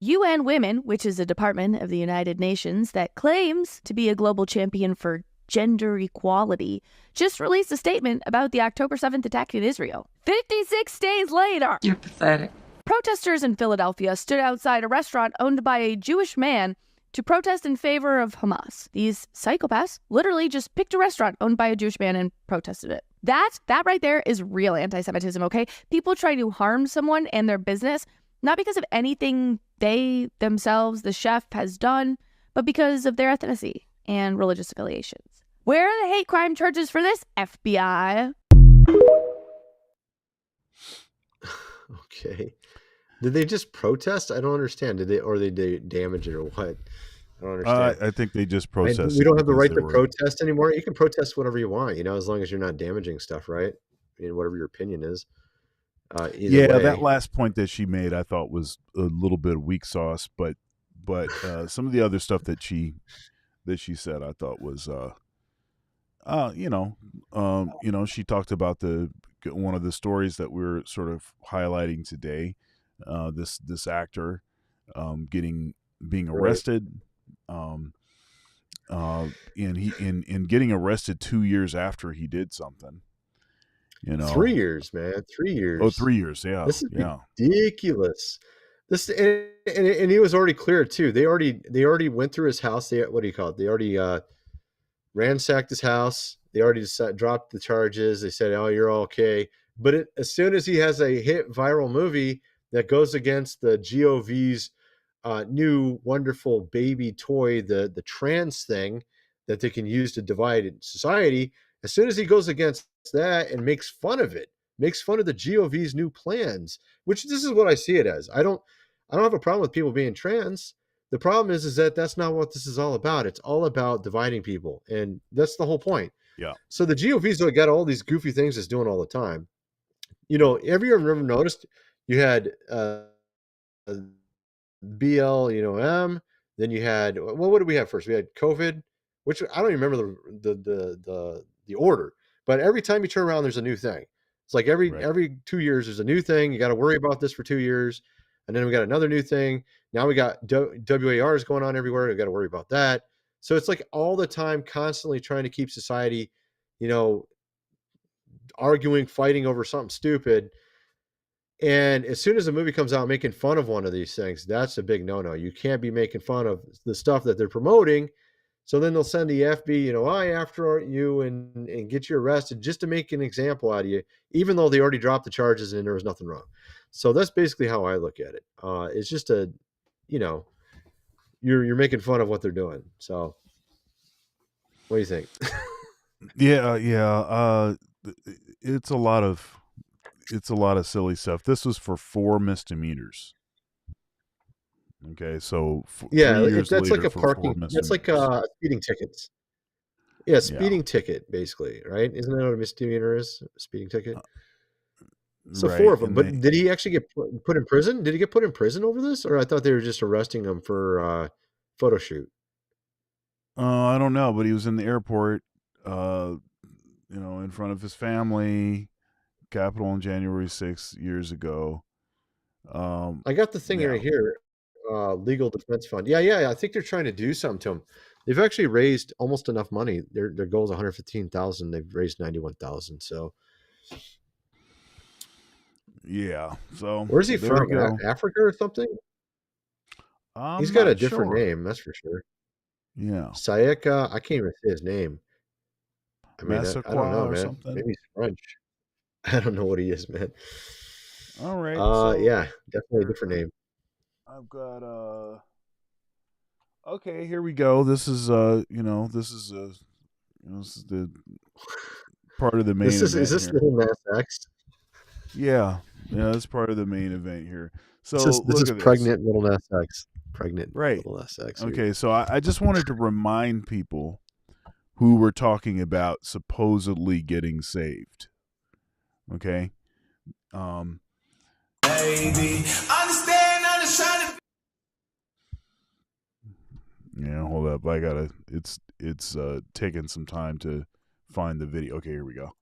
[SPEAKER 5] UN Women, which is a department of the United Nations that claims to be a global champion for gender equality, just released a statement about the October 7th attack in Israel. 56 days later,
[SPEAKER 6] you're pathetic.
[SPEAKER 5] Protesters in Philadelphia stood outside a restaurant owned by a Jewish man to protest in favor of Hamas. These psychopaths literally just picked a restaurant owned by a Jewish man and protested it. That right there is real anti-Semitism, okay? People trying to harm someone and their business, not because of anything they themselves, the chef, has done, but because of their ethnicity and religious affiliations. Where are the hate crime charges for this, FBI?
[SPEAKER 2] Okay. Did they just protest? I don't understand. Did they damage it or what? I don't understand.
[SPEAKER 1] I think they just protested.
[SPEAKER 2] We don't have the right to protest anymore. You can protest whatever you want, as long as you're not damaging stuff, right? I mean, whatever your opinion is. Either way.
[SPEAKER 1] That last point that she made, I thought was a little bit weak sauce, but some of the other stuff that she said, I thought was, she talked about one of the stories that we're sort of highlighting today. This actor being arrested, and getting arrested 2 years after he did something.
[SPEAKER 2] 3 years, man. 3 years.
[SPEAKER 1] Oh, 3 years. Yeah.
[SPEAKER 2] This is ridiculous. This and he was already cleared too. They already went through his house. What do you call it? They already ransacked his house. They already dropped the charges. They said, "Oh, you're all okay." But as soon as he has a hit viral movie that goes against the GOV's new wonderful baby toy, the trans thing that they can use to divide society, as soon as he goes against that and makes fun of it, makes fun of the GOV's new plans, which this is what I see it as. I don't have a problem with people being trans, The problem is that that's not what this is all about. It's all about dividing people, and that's the whole point.
[SPEAKER 1] Yeah.
[SPEAKER 2] So the GOP's got all these goofy things it's doing all the time. You know, have you ever noticed you had BL, you know, then you had, well, what did we have first? We had COVID, which I don't even remember the order, but every time you turn around, there's a new thing. It's like every 2 years, there's a new thing. You got to worry about this for 2 years. And then we got another new thing. Now we got WARs going on everywhere. We got to worry about that. So it's like all the time, constantly trying to keep society, you know, arguing, fighting over something stupid. And as soon as a movie comes out making fun of one of these things, that's a big no-no. You can't be making fun of the stuff that they're promoting. So then they'll send the FB, you know, after you and get you arrested just to make an example out of you, even though they already dropped the charges and there was nothing wrong. So that's basically how I look at it. It's just a, you know, you're making fun of what they're doing. So what do you think?
[SPEAKER 1] Yeah. It's a lot of silly stuff. This was for 4 misdemeanors. Okay, so 3 years
[SPEAKER 2] that's
[SPEAKER 1] later
[SPEAKER 2] like a
[SPEAKER 1] for
[SPEAKER 2] parking.
[SPEAKER 1] 4
[SPEAKER 2] That's like
[SPEAKER 1] misdemeanors.
[SPEAKER 2] speeding tickets. Yeah, speeding ticket, basically, right? Isn't that what a misdemeanor is? A speeding ticket. So 4
[SPEAKER 1] Right,
[SPEAKER 2] of them.
[SPEAKER 1] and
[SPEAKER 2] But did he actually get put in prison? Did he get put in prison over this? Or I thought they were just arresting him for photo shoot.
[SPEAKER 1] I don't know, but he was in the airport, you know, in front of his family, Capitol on January 6th years ago.
[SPEAKER 2] I got the thing right here, legal defense fund. Yeah, I think they're trying to do something to him. They've actually raised almost enough money. Their goal is 115,000. They've raised 91,000. So
[SPEAKER 1] yeah. So
[SPEAKER 2] where's he
[SPEAKER 1] there
[SPEAKER 2] from?
[SPEAKER 1] we go.
[SPEAKER 2] Africa or something?
[SPEAKER 1] I'm
[SPEAKER 2] He's got a
[SPEAKER 1] not
[SPEAKER 2] different
[SPEAKER 1] sure.
[SPEAKER 2] name, that's for sure.
[SPEAKER 1] Yeah,
[SPEAKER 2] Sayeka, I can't even say his name. I mean, I don't know,
[SPEAKER 1] Massaquoi or
[SPEAKER 2] man.
[SPEAKER 1] something.
[SPEAKER 2] Maybe he's French. I don't know what he is, man.
[SPEAKER 1] All right. So
[SPEAKER 2] Yeah, definitely a different name.
[SPEAKER 1] I've got okay, here we go. This is you know, this is the part of the main
[SPEAKER 2] Is
[SPEAKER 1] event
[SPEAKER 2] this
[SPEAKER 1] here.
[SPEAKER 2] Lil Nas X?
[SPEAKER 1] Yeah, that's part of the main event here. So
[SPEAKER 2] This
[SPEAKER 1] look
[SPEAKER 2] is
[SPEAKER 1] at this.
[SPEAKER 2] pregnant Lil Nas X. Pregnant
[SPEAKER 1] Right.
[SPEAKER 2] Lil Nas X.
[SPEAKER 1] Okay, so I just wanted to remind people who were talking about supposedly getting saved. Okay. Baby, understand, I'm just trying to. Yeah, hold up. I gotta. It's taking some time to find the video. Okay, here we go.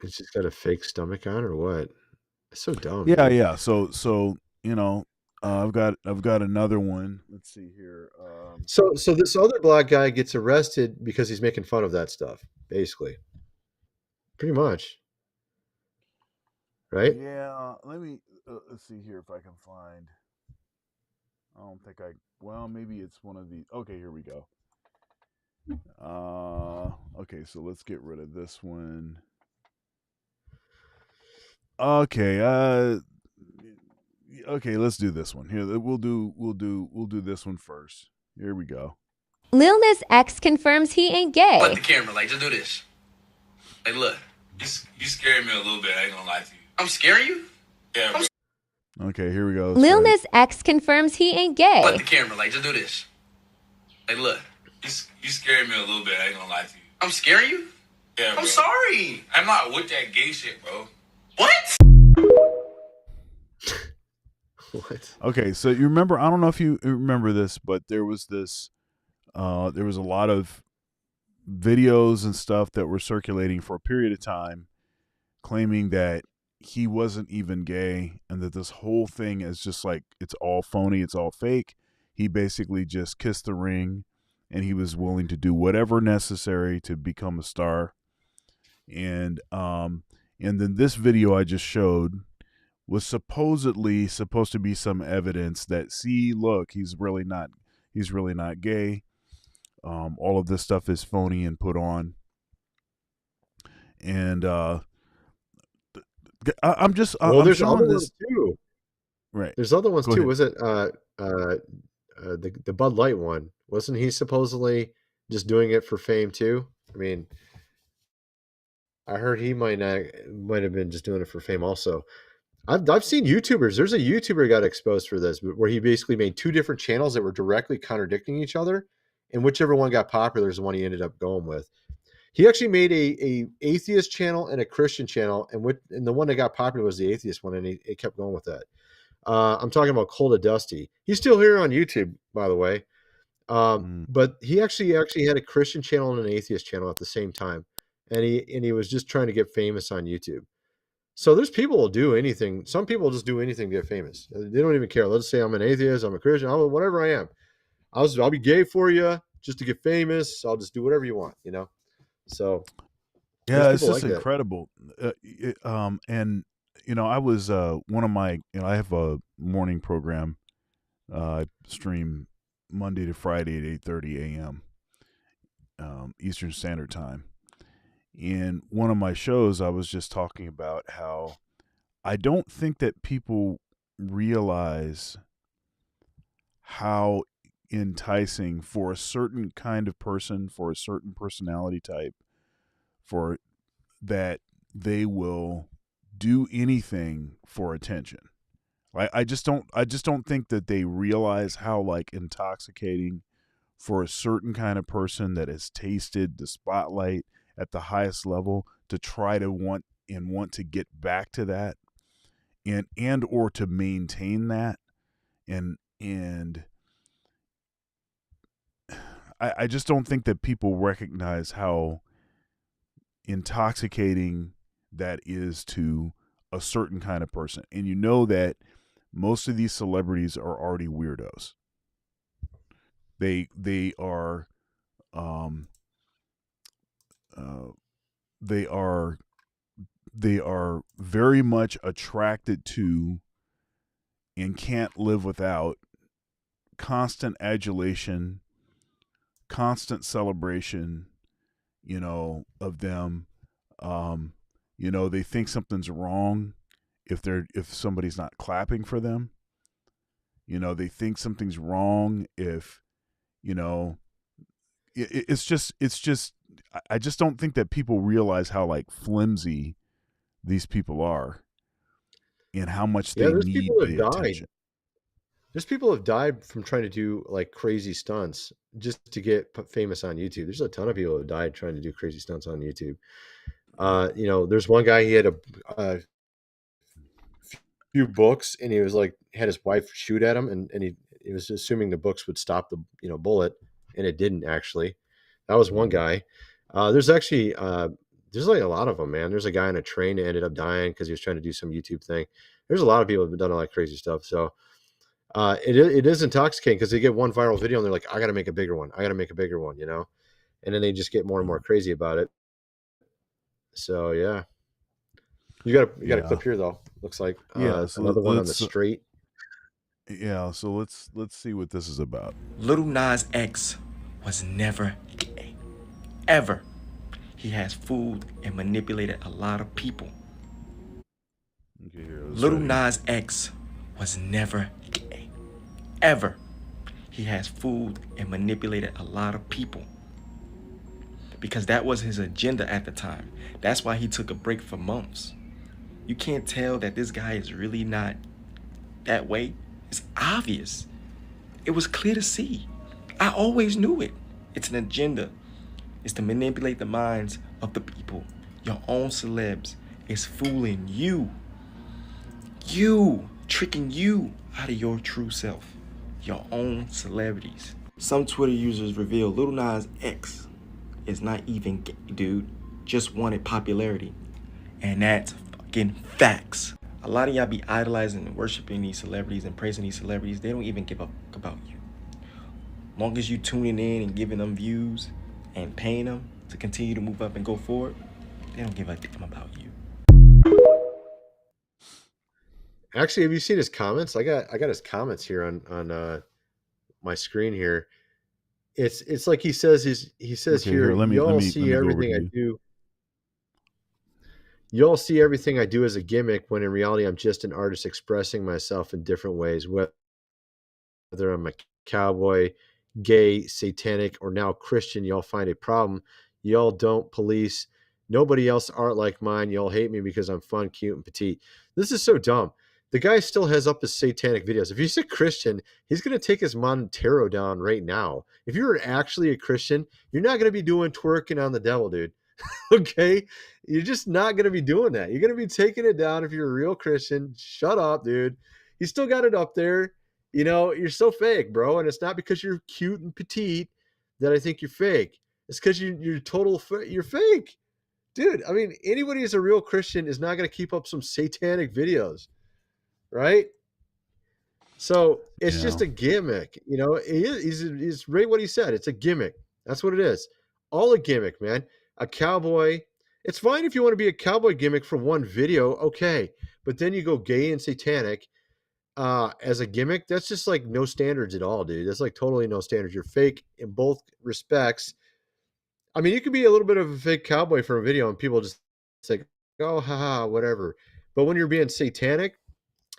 [SPEAKER 2] It's just got a fake stomach on, or what? It's so dumb.
[SPEAKER 1] Yeah,
[SPEAKER 2] dude.
[SPEAKER 1] yeah. So you know, I've got another one. Let's see here.
[SPEAKER 2] So this other black guy gets arrested because he's making fun of that stuff, basically. Pretty much. Right?
[SPEAKER 1] Yeah, let me let's see here if I can find. I don't think I. Well, maybe it's one of these. Okay, here we go. Okay, so let's get rid of this one. Okay, okay, let's do this one. Here, we'll do this one first. Here we go.
[SPEAKER 6] Lil Nas X confirms he ain't gay.
[SPEAKER 7] Let the camera, like, just do this. Like, look, you scared me a little bit. I ain't gonna lie to you. I'm scaring you? Yeah, bro.
[SPEAKER 1] Okay, here we go.
[SPEAKER 6] Lil Nas X confirms he ain't gay.
[SPEAKER 7] Let the camera, like, just do this. Like, look, you scared me a little bit. I ain't gonna lie to you. I'm scaring you? Yeah, bro. I'm sorry. I'm not with that gay shit, bro. What?
[SPEAKER 2] What?
[SPEAKER 1] Okay, so you remember? I don't know if you remember this, but there was this. There was a lot of videos and stuff that were circulating for a period of time, claiming that he wasn't even gay and that this whole thing is just like it's all phony, it's all fake. He basically just kissed the ring, and he was willing to do whatever necessary to become a star. And then this video I just showed was supposedly supposed to be some evidence that, see, look, he's really not gay. All of this stuff is phony and put on. And I'm
[SPEAKER 2] there's
[SPEAKER 1] showing
[SPEAKER 2] other
[SPEAKER 1] this
[SPEAKER 2] ones too.
[SPEAKER 1] Right.
[SPEAKER 2] There's other ones
[SPEAKER 1] Go
[SPEAKER 2] too.
[SPEAKER 1] ahead.
[SPEAKER 2] Was it the Bud Light one? Wasn't he supposedly just doing it for fame too? I mean, I heard he might have been just doing it for fame also. I've seen YouTubers. There's a YouTuber got exposed for this, where he basically made two different channels that were directly contradicting each other, and whichever one got popular is the one he ended up going with. He actually made a atheist channel and a Christian channel, and the one that got popular was the atheist one, and he kept going with that. I'm talking about Cold to Dusty. He's still here on YouTube, by the way. But he actually had a Christian channel and an atheist channel at the same time, and he was just trying to get famous on YouTube. So there's people who will do anything. Some people just do anything to get famous. They don't even care. Let's say I'm an atheist, I'm a Christian, whatever I am. I'll be gay for you just to get famous. I'll just do whatever you want, So there's
[SPEAKER 1] Yeah, it's
[SPEAKER 2] people
[SPEAKER 1] just
[SPEAKER 2] like that.
[SPEAKER 1] incredible. And I was one of my, I have a morning program. I stream Monday to Friday at 8:30 a.m. Eastern Standard Time. In one of my shows, I was just talking about how I don't think that people realize how enticing for a certain kind of person, for a certain personality type, for that they will do anything for attention. I just don't think that they realize how like intoxicating for a certain kind of person that has tasted the spotlight at the highest level to try to want to get back to that and or to maintain that and I just don't think that people recognize how intoxicating that is to a certain kind of person. And that most of these celebrities are already weirdos. They are they are they are very much attracted to and can't live without constant adulation, constant celebration, of them. They think something's wrong if somebody's not clapping for them. They think something's wrong if, it's just I just don't think that people realize how like flimsy these people are and how much
[SPEAKER 2] Yeah,
[SPEAKER 1] they
[SPEAKER 2] there's
[SPEAKER 1] need
[SPEAKER 2] people who have
[SPEAKER 1] the
[SPEAKER 2] died.
[SPEAKER 1] attention.
[SPEAKER 2] There's people who have died from trying to do like crazy stunts just to get famous on YouTube. There's a ton of people who have died trying to do crazy stunts on YouTube. There's one guy, he had a few books, and he was like, had his wife shoot at him, and he was assuming the books would stop the bullet, and it didn't actually. That was one guy. There's actually there's like a lot of them, man. There's a guy on a train that ended up dying because he was trying to do some YouTube thing. There's a lot of people who've done a lot of crazy stuff. So it is intoxicating because they get one viral video and they're like, I got to make a bigger one. I got to make a bigger one, and then they just get more and more crazy about it. So yeah, you got a clip here though. Looks like
[SPEAKER 1] So
[SPEAKER 2] another one on the street.
[SPEAKER 1] Yeah, so let's see what this is about.
[SPEAKER 8] Lil Nas X was never gay, ever. He has fooled and manipulated a lot of people.
[SPEAKER 1] Okay,
[SPEAKER 8] Lil Nas X was never gay, ever. He has fooled and manipulated a lot of people because that was his agenda at the time. That's why he took a break for months. You can't tell that this guy is really not that way. It's obvious. It was clear to see. I always knew it. It's an agenda. It's to manipulate the minds of the people. Your own celebs is fooling you. You, tricking you out of your true self. Your own celebrities. Some Twitter users reveal Lil Nas X is not even gay, dude. Just wanted popularity. And that's fucking facts. A lot of y'all be idolizing and worshiping these celebrities and praising these celebrities. They don't even give a fuck about you. Long as you tuning in and giving them views and paying them to continue to move up and go forward, they don't give a damn about you.
[SPEAKER 2] Actually, have you seen his comments? I got his comments here on my screen here. It's like he says
[SPEAKER 1] Okay,
[SPEAKER 2] here,
[SPEAKER 1] let me
[SPEAKER 2] y'all
[SPEAKER 1] go
[SPEAKER 2] see
[SPEAKER 1] over
[SPEAKER 2] everything
[SPEAKER 1] to
[SPEAKER 2] I
[SPEAKER 1] you.
[SPEAKER 2] do. Y'all see everything I do as a gimmick when in reality I'm just an artist expressing myself in different ways. Whether I'm a cowboy, gay, satanic, or now Christian, y'all find a problem. Y'all don't police Nobody else art like mine. Y'all hate me because I'm fun, cute, and petite. This is so dumb. The guy still has up his satanic videos. If he's a Christian, he's going to take his Montero down right now. If you're actually a Christian, you're not going to be doing twerking on the devil, dude. Okay? You're just not going to be doing that. You're going to be taking it down if you're a real Christian. Shut up, dude. He's still got it up there. You know, you're so fake, bro. And it's not because you're cute and petite that I think you're fake. It's because you're fake. Dude, I mean, anybody who's a real Christian is not going to keep up some satanic videos, right? So it's just a gimmick. You know, he's right what he said. It's a gimmick. That's what it is. All a gimmick, man. A cowboy. It's fine if you want to be a cowboy gimmick for one video, okay. But then you go gay and satanic as a gimmick. That's just like no standards at all, dude. That's like totally no standards. You're fake in both respects. I mean, you could be a little bit of a fake cowboy for a video and people just say, oh, haha, whatever. But when you're being satanic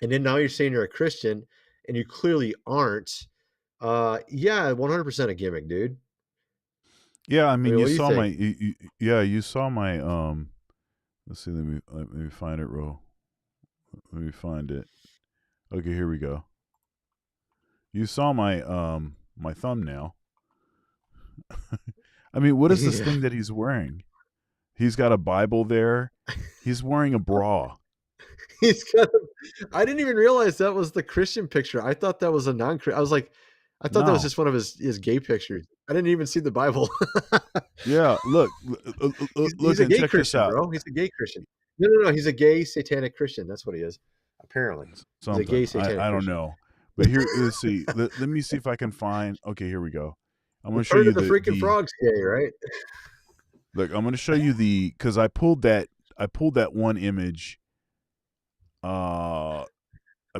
[SPEAKER 2] and then now you're saying you're a Christian and you clearly aren't, yeah, 100% a gimmick, dude.
[SPEAKER 1] Yeah, I mean,
[SPEAKER 2] what do
[SPEAKER 1] you
[SPEAKER 2] you
[SPEAKER 1] saw
[SPEAKER 2] think?
[SPEAKER 1] my, you saw my, let's see, let me find it, Ro. Let me find it. Okay, here we go. You saw my, my thumbnail. I mean, what is this thing that he's wearing? He's got a Bible there. He's wearing a bra.
[SPEAKER 2] He's got. I didn't even realize that was the Christian picture. I thought that was a non-Christian. I was like, I thought that was
[SPEAKER 1] No.
[SPEAKER 2] just one of his gay pictures. I didn't even see the Bible.
[SPEAKER 1] Yeah, look,
[SPEAKER 2] He's a
[SPEAKER 1] and
[SPEAKER 2] gay
[SPEAKER 1] check this
[SPEAKER 2] Christian,
[SPEAKER 1] out.
[SPEAKER 2] bro. He's a gay Christian. No. He's a gay satanic Christian. That's what he is. Apparently, he's a gay
[SPEAKER 1] Something.
[SPEAKER 2] satanic
[SPEAKER 1] I don't
[SPEAKER 2] Christian.
[SPEAKER 1] know. But here, let's see. Let me see if I can find. Okay, here we go. I'm going to show
[SPEAKER 2] Part
[SPEAKER 1] you
[SPEAKER 2] of the freaking frog's gay, right?
[SPEAKER 1] Look, I'm going to show you because I pulled that one image. I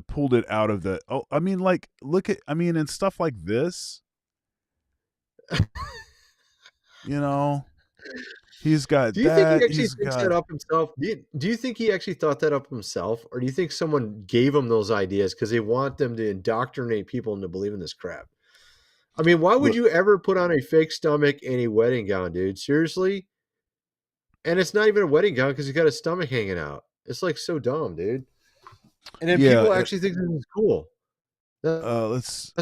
[SPEAKER 1] pulled it out of the. Oh, I mean, like, look at. I mean, and stuff like this. You know, he's got.
[SPEAKER 2] Do you think he actually
[SPEAKER 1] He's
[SPEAKER 2] thinks
[SPEAKER 1] got.
[SPEAKER 2] that up himself? Do you think he actually thought that up himself, or do you think someone gave him those ideas because they want them to indoctrinate people into believing this crap? I mean, why would
[SPEAKER 1] Look,
[SPEAKER 2] you ever put on a fake stomach and a wedding gown, dude? Seriously? And it's not even a wedding gown because he's got his stomach hanging out. It's like so dumb, dude. And then people actually think this is cool.
[SPEAKER 1] Let's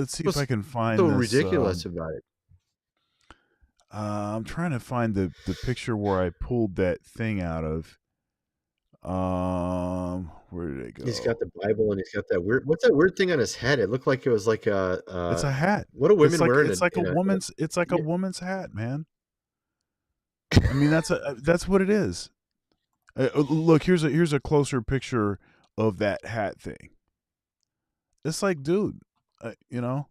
[SPEAKER 1] see if I can find
[SPEAKER 2] so
[SPEAKER 1] this,
[SPEAKER 2] ridiculous about it.
[SPEAKER 1] I'm trying to find the picture where I pulled that thing out of. Where did it go?
[SPEAKER 2] He's got the Bible and he's got that weird. What's that weird thing on his head? It looked like it was like a.
[SPEAKER 1] It's a hat.
[SPEAKER 2] What do women wear?
[SPEAKER 1] It's like a woman's. It's like a woman's hat, man. I mean, that's what it is. Look, here's a closer picture of that hat thing. It's like, dude, you know.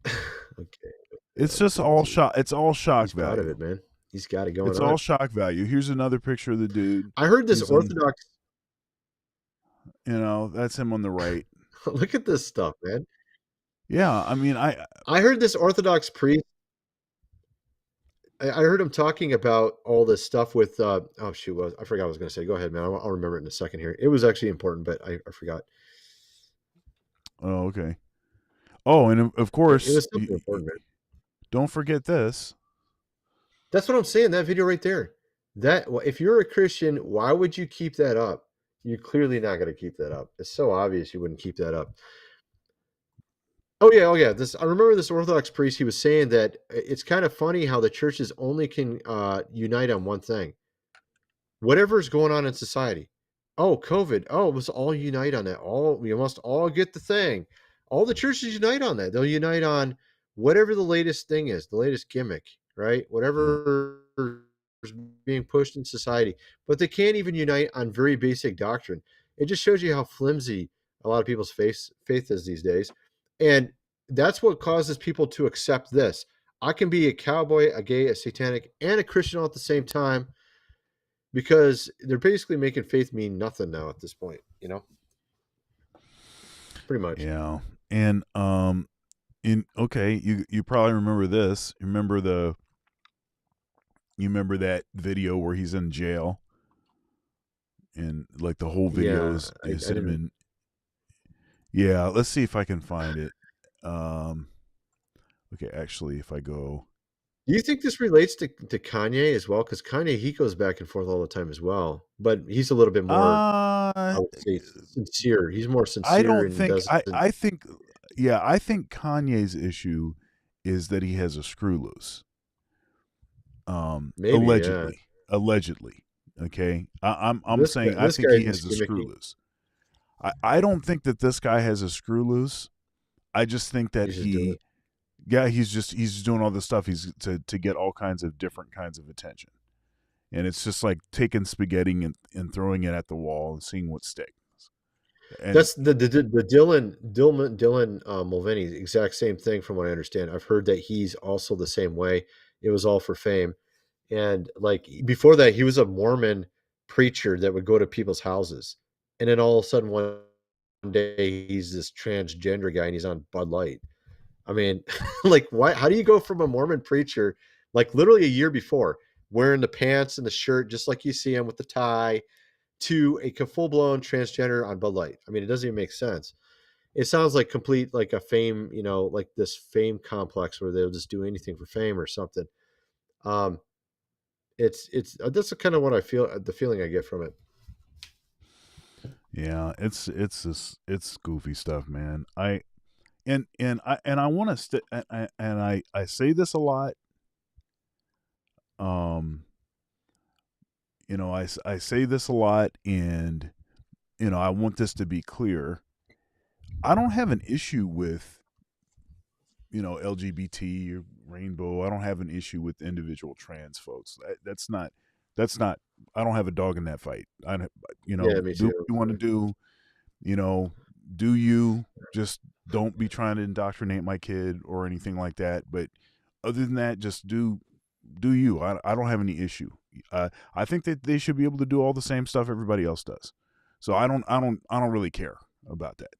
[SPEAKER 2] Okay.
[SPEAKER 1] It's just all shock. It's all shock
[SPEAKER 2] He's
[SPEAKER 1] value.
[SPEAKER 2] Proud of it, man. He's got it going.
[SPEAKER 1] It's all shock value. Here's another picture of the dude.
[SPEAKER 2] I heard this Orthodox.
[SPEAKER 1] You know, that's him on the right.
[SPEAKER 2] Look at this stuff, man.
[SPEAKER 1] Yeah, I mean, I
[SPEAKER 2] heard this Orthodox priest. I heard him talking about all this stuff with. Oh shoot, I forgot what I was going to say. Go ahead, man. I'll remember it in a second here. It was actually important, but I forgot.
[SPEAKER 1] Oh, okay. Oh, and of course,
[SPEAKER 2] it was something important, man.
[SPEAKER 1] Don't forget this.
[SPEAKER 2] That's what I'm saying. That video right there. That if you're a Christian, why would you keep that up? You're clearly not going to keep that up. It's so obvious you wouldn't keep that up. Oh yeah. I remember this Orthodox priest. He was saying that it's kind of funny how the churches only can unite on one thing. Whatever's going on in society. Oh, COVID. Oh, let's all unite on that. We must all get the thing. All the churches unite on that. They'll unite on whatever the latest thing is, the latest gimmick, right? Whatever is being pushed in society. But they can't even unite on very basic doctrine. It just shows you how flimsy a lot of people's faith is these days. And that's what causes people to accept this. I can be a cowboy, a gay, a satanic, and a Christian all at the same time because they're basically making faith mean nothing now at this point, you know? Pretty much.
[SPEAKER 1] Yeah. And you probably remember this. Remember that video where he's in jail and like the whole video is him in. Yeah, let's see if I can find it. Okay, actually, if I go
[SPEAKER 2] Do you think this relates to Kanye as well? Because Kanye, he goes back and forth all the time as well, but he's a little bit more, I
[SPEAKER 1] Uh,
[SPEAKER 2] would say, sincere. He's more
[SPEAKER 1] I
[SPEAKER 2] sincere
[SPEAKER 1] don't
[SPEAKER 2] and
[SPEAKER 1] think
[SPEAKER 2] doesn't.
[SPEAKER 1] I think yeah, I think Kanye's issue is that he has a screw loose.
[SPEAKER 2] Maybe, yeah.
[SPEAKER 1] Allegedly. Okay. I'm
[SPEAKER 2] This guy,
[SPEAKER 1] saying I
[SPEAKER 2] this
[SPEAKER 1] think
[SPEAKER 2] guy's
[SPEAKER 1] he has
[SPEAKER 2] just
[SPEAKER 1] a screw
[SPEAKER 2] gimmicky.
[SPEAKER 1] loose. I don't think that this guy has a screw loose. I just think that
[SPEAKER 2] He's just doing it.
[SPEAKER 1] he's just doing all this stuff he's to get all kinds of different kinds of attention. And it's just like taking spaghetti and throwing it at the wall and seeing what sticks. And
[SPEAKER 2] That's the Dylan Mulvaney, exact same thing from what I understand. I've heard that he's also the same way. It was all for fame. And like before that, he was a Mormon preacher that would go to people's houses. And then all of a sudden one day he's this transgender guy and he's on Bud Light. I mean, like why how do you go from a Mormon preacher like literally a year before wearing the pants and the shirt just like you see him with the tie to a full-blown transgender on Bud Light? I mean, it doesn't even make sense. It sounds like complete like a fame, like this fame complex where they'll just do anything for fame or something. Um, it's that's kind of what I feel, the feeling I get from it.
[SPEAKER 1] yeah, it's goofy stuff, man. I want to I say this a lot. Um, I say this a lot, and I want this to be clear. I don't have an issue with LGBT or rainbow. I don't have an issue with individual trans folks. That's not. I don't have a dog in that fight.
[SPEAKER 2] Yeah, me
[SPEAKER 1] Do what
[SPEAKER 2] too.
[SPEAKER 1] you want to do. Do you just don't be trying to indoctrinate my kid or anything like that. But other than that, just do you. I don't have any issue. I think that they should be able to do all the same stuff everybody else does. So I don't really care about that.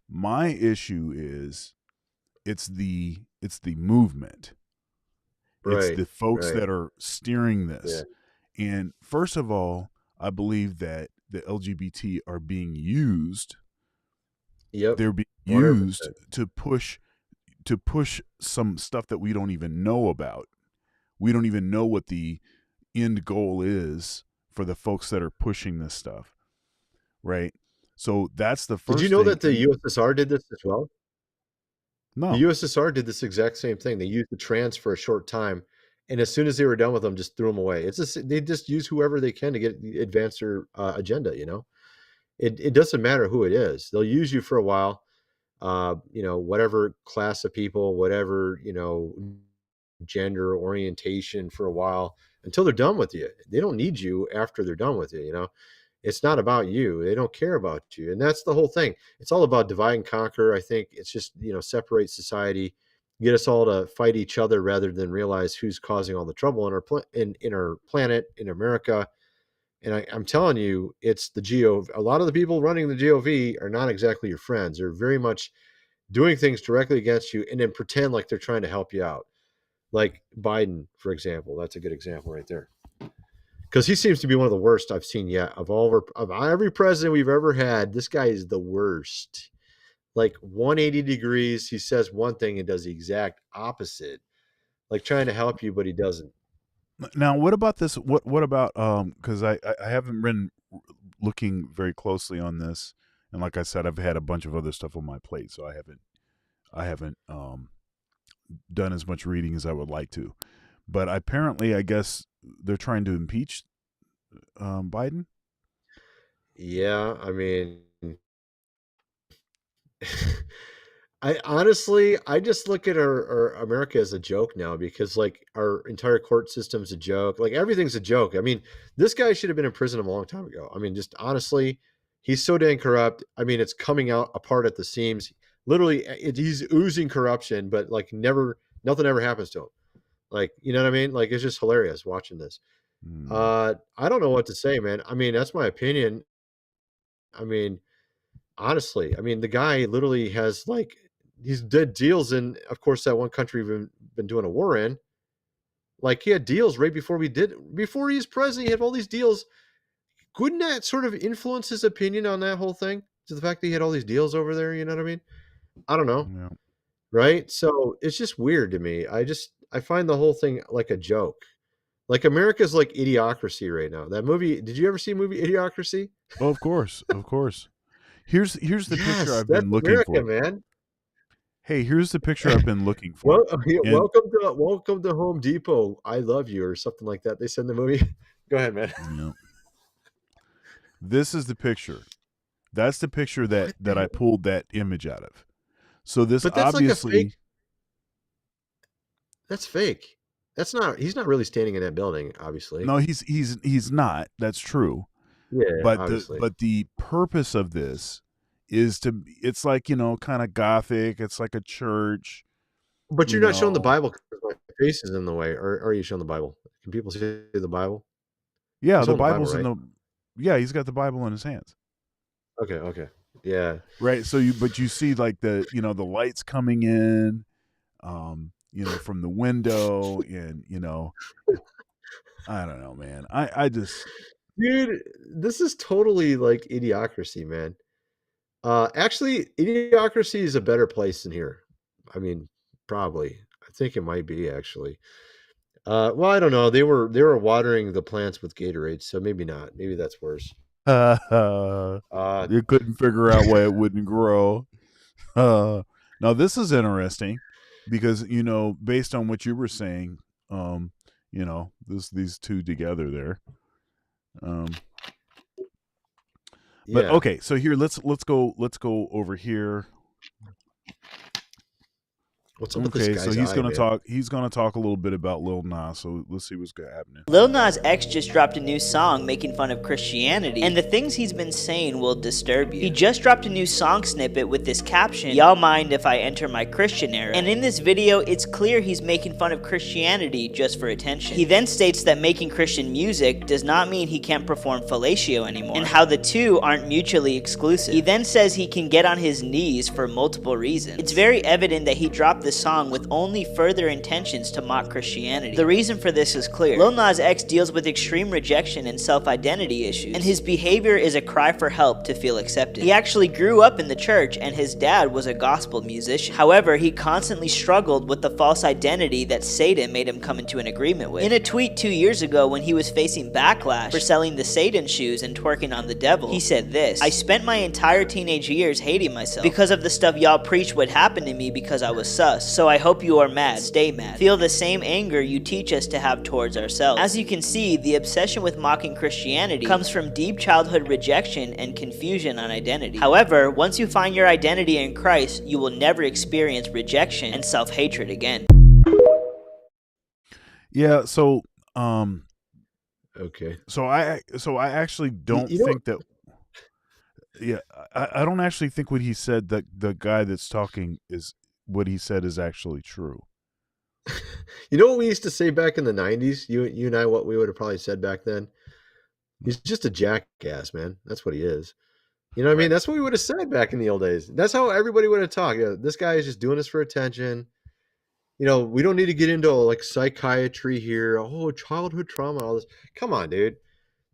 [SPEAKER 1] My issue is it's the movement. It's
[SPEAKER 2] Right,
[SPEAKER 1] the folks
[SPEAKER 2] right.
[SPEAKER 1] that are steering
[SPEAKER 2] Yeah.
[SPEAKER 1] this. And first of all, I believe that the LGBT are being used.
[SPEAKER 2] Yep.
[SPEAKER 1] They're being used
[SPEAKER 2] 100%.
[SPEAKER 1] to push some stuff that we don't even know about. We don't even know what the end goal is for the folks that are pushing this stuff, right? So that's the
[SPEAKER 2] Did you
[SPEAKER 1] first
[SPEAKER 2] know
[SPEAKER 1] thing.
[SPEAKER 2] that the USSR did this as well? The
[SPEAKER 1] No,
[SPEAKER 2] USSR did this exact same thing. They used the trans for a short time, and as soon as they were done with them, just threw them away. It's just they just use whoever they can to advance their agenda. It doesn't matter who it is. They'll use you for a while. Whatever class of people, whatever gender orientation for a while until they're done with you. They don't need you after they're done with you. It's not about you. They don't care about you. And that's the whole thing. It's all about divide and conquer. I think it's just, separate society, get us all to fight each other rather than realize who's causing all the trouble in our planet, in America. And I'm telling you, it's the GOV. A lot of the people running the GOV are not exactly your friends. They're very much doing things directly against you and then pretend like they're trying to help you out. Like Biden, for example. That's a good example right there. Because he seems to be one of the worst I've seen yet of every president we've ever had. This guy is the worst. Like 180 degrees, he says one thing and does the exact opposite. Like trying to help you, but he doesn't.
[SPEAKER 1] now what about this? What about because I haven't been looking very closely on this, and like I said, I've had a bunch of other stuff on my plate, so I haven't done as much reading as I would like to. But apparently, I guess they're trying to impeach Biden.
[SPEAKER 2] Yeah, I mean, I honestly, I just look at our America as a joke now because like our entire court system's a joke. Like everything's a joke. I mean, this guy should have been in prison a long time ago. I mean, just honestly, he's so dang corrupt. I mean, it's coming out apart at the seams. Literally, he's oozing corruption, but like nothing ever happens to him. Like, you know what I mean? Like it's just hilarious watching this.
[SPEAKER 1] Hmm.
[SPEAKER 2] I don't know what to say, man. I mean, that's my opinion. I mean, honestly, I mean, the guy literally has like he's did deals in, of course, that one country we've been doing a war in. Like he had deals right before he was president. He had all these deals. Couldn't that sort of influence his opinion on that whole thing? To the fact that he had all these deals over there, you know what I mean? I don't know,
[SPEAKER 1] Yeah.
[SPEAKER 2] right? So it's just weird to me. I find the whole thing like a joke. Like America's like Idiocracy right now. That movie, did you ever see the movie Idiocracy?
[SPEAKER 1] Oh, of course, of course. Here's the picture
[SPEAKER 2] Yes,
[SPEAKER 1] I've
[SPEAKER 2] that's
[SPEAKER 1] been looking
[SPEAKER 2] America,
[SPEAKER 1] for.
[SPEAKER 2] man.
[SPEAKER 1] Hey, here's the picture I've been looking for.
[SPEAKER 2] Well,
[SPEAKER 1] And
[SPEAKER 2] welcome to Home Depot. I love you, or something like that. They said in the movie. Go ahead, man.
[SPEAKER 1] this is the picture. That's the picture that
[SPEAKER 2] What the
[SPEAKER 1] I
[SPEAKER 2] hell?
[SPEAKER 1] pulled that image out of. So this
[SPEAKER 2] But that's like a
[SPEAKER 1] obviously
[SPEAKER 2] fake. That's fake. That's not. He's not really standing in that building. Obviously.
[SPEAKER 1] no, he's not. That's true.
[SPEAKER 2] Yeah.
[SPEAKER 1] But
[SPEAKER 2] Obviously.
[SPEAKER 1] the purpose of this is it's like, kind of gothic. It's like a church,
[SPEAKER 2] But
[SPEAKER 1] you
[SPEAKER 2] you're not showing the
[SPEAKER 1] know.
[SPEAKER 2] Bible because my face is in the way. Or are you showing the Bible? Can people see the Bible?
[SPEAKER 1] Yeah,
[SPEAKER 2] He's
[SPEAKER 1] the
[SPEAKER 2] holding the Bible,
[SPEAKER 1] Bible's in
[SPEAKER 2] right?
[SPEAKER 1] yeah, he's got the Bible in his hands.
[SPEAKER 2] Okay. Yeah.
[SPEAKER 1] Right. So you see like the lights coming in, from the window, and I don't know, man. I just
[SPEAKER 2] Dude, this is totally like Idiocracy, man. Actually, Idiocracy is a better place than here. I mean, probably. I think it might be actually. Well, I don't know. They were watering the plants with Gatorade, so maybe not. Maybe that's worse.
[SPEAKER 1] you couldn't figure out why it wouldn't grow. Now this is interesting because based on what you were saying, these two together there. But
[SPEAKER 2] Yeah.
[SPEAKER 1] okay, so here let's go over here.
[SPEAKER 2] What's up with this
[SPEAKER 1] Okay,
[SPEAKER 2] guy's
[SPEAKER 1] so he's
[SPEAKER 2] eye,
[SPEAKER 1] gonna
[SPEAKER 2] man?
[SPEAKER 1] talk. He's gonna talk a little bit about Lil Nas. So let's see what's happening.
[SPEAKER 4] Lil Nas X just dropped a new song making fun of Christianity, and the things he's been saying will disturb you. He just dropped a new song snippet with this caption, "Y'all mind if I enter my Christian era?" And in this video, it's clear he's making fun of Christianity just for attention. He then states that making Christian music does not mean he can't perform fellatio anymore, and how the two aren't mutually exclusive. He then says he can get on his knees for multiple reasons. It's very evident that he dropped this song with only further intentions to mock Christianity. The reason for this is clear. Lil Nas X deals with extreme rejection and self-identity issues, and his behavior is a cry for help to feel accepted. He actually grew up in the church, and his dad was a gospel musician. However, he constantly struggled with the false identity that Satan made him come into an agreement with. In a tweet 2 years ago when he was facing backlash for selling the Satan shoes and twerking on the devil, he said this, "I spent my entire teenage years hating myself because of the stuff y'all preached would happen to me because I was sus. So I hope you are mad. Stay mad. Feel the same anger you teach us to have towards ourselves." As you can see, the obsession with mocking Christianity comes from deep childhood rejection and confusion on identity. However, once you find your identity in Christ, you will never experience rejection and self-hatred again.
[SPEAKER 1] Yeah. So
[SPEAKER 2] Okay.
[SPEAKER 1] So I actually don't think that. Yeah, I don't actually think what he said, that the guy that's talking is what he said is actually true.
[SPEAKER 2] You know what we used to say back in the 90s? You and I, what we would have probably said back then? He's just a jackass, man. That's what he is. You know what I mean? That's what we would have said back in the old days. That's how everybody would have talked. This guy is just doing this for attention. We don't need to get into like psychiatry here. Oh, childhood trauma, all this. Come on, dude.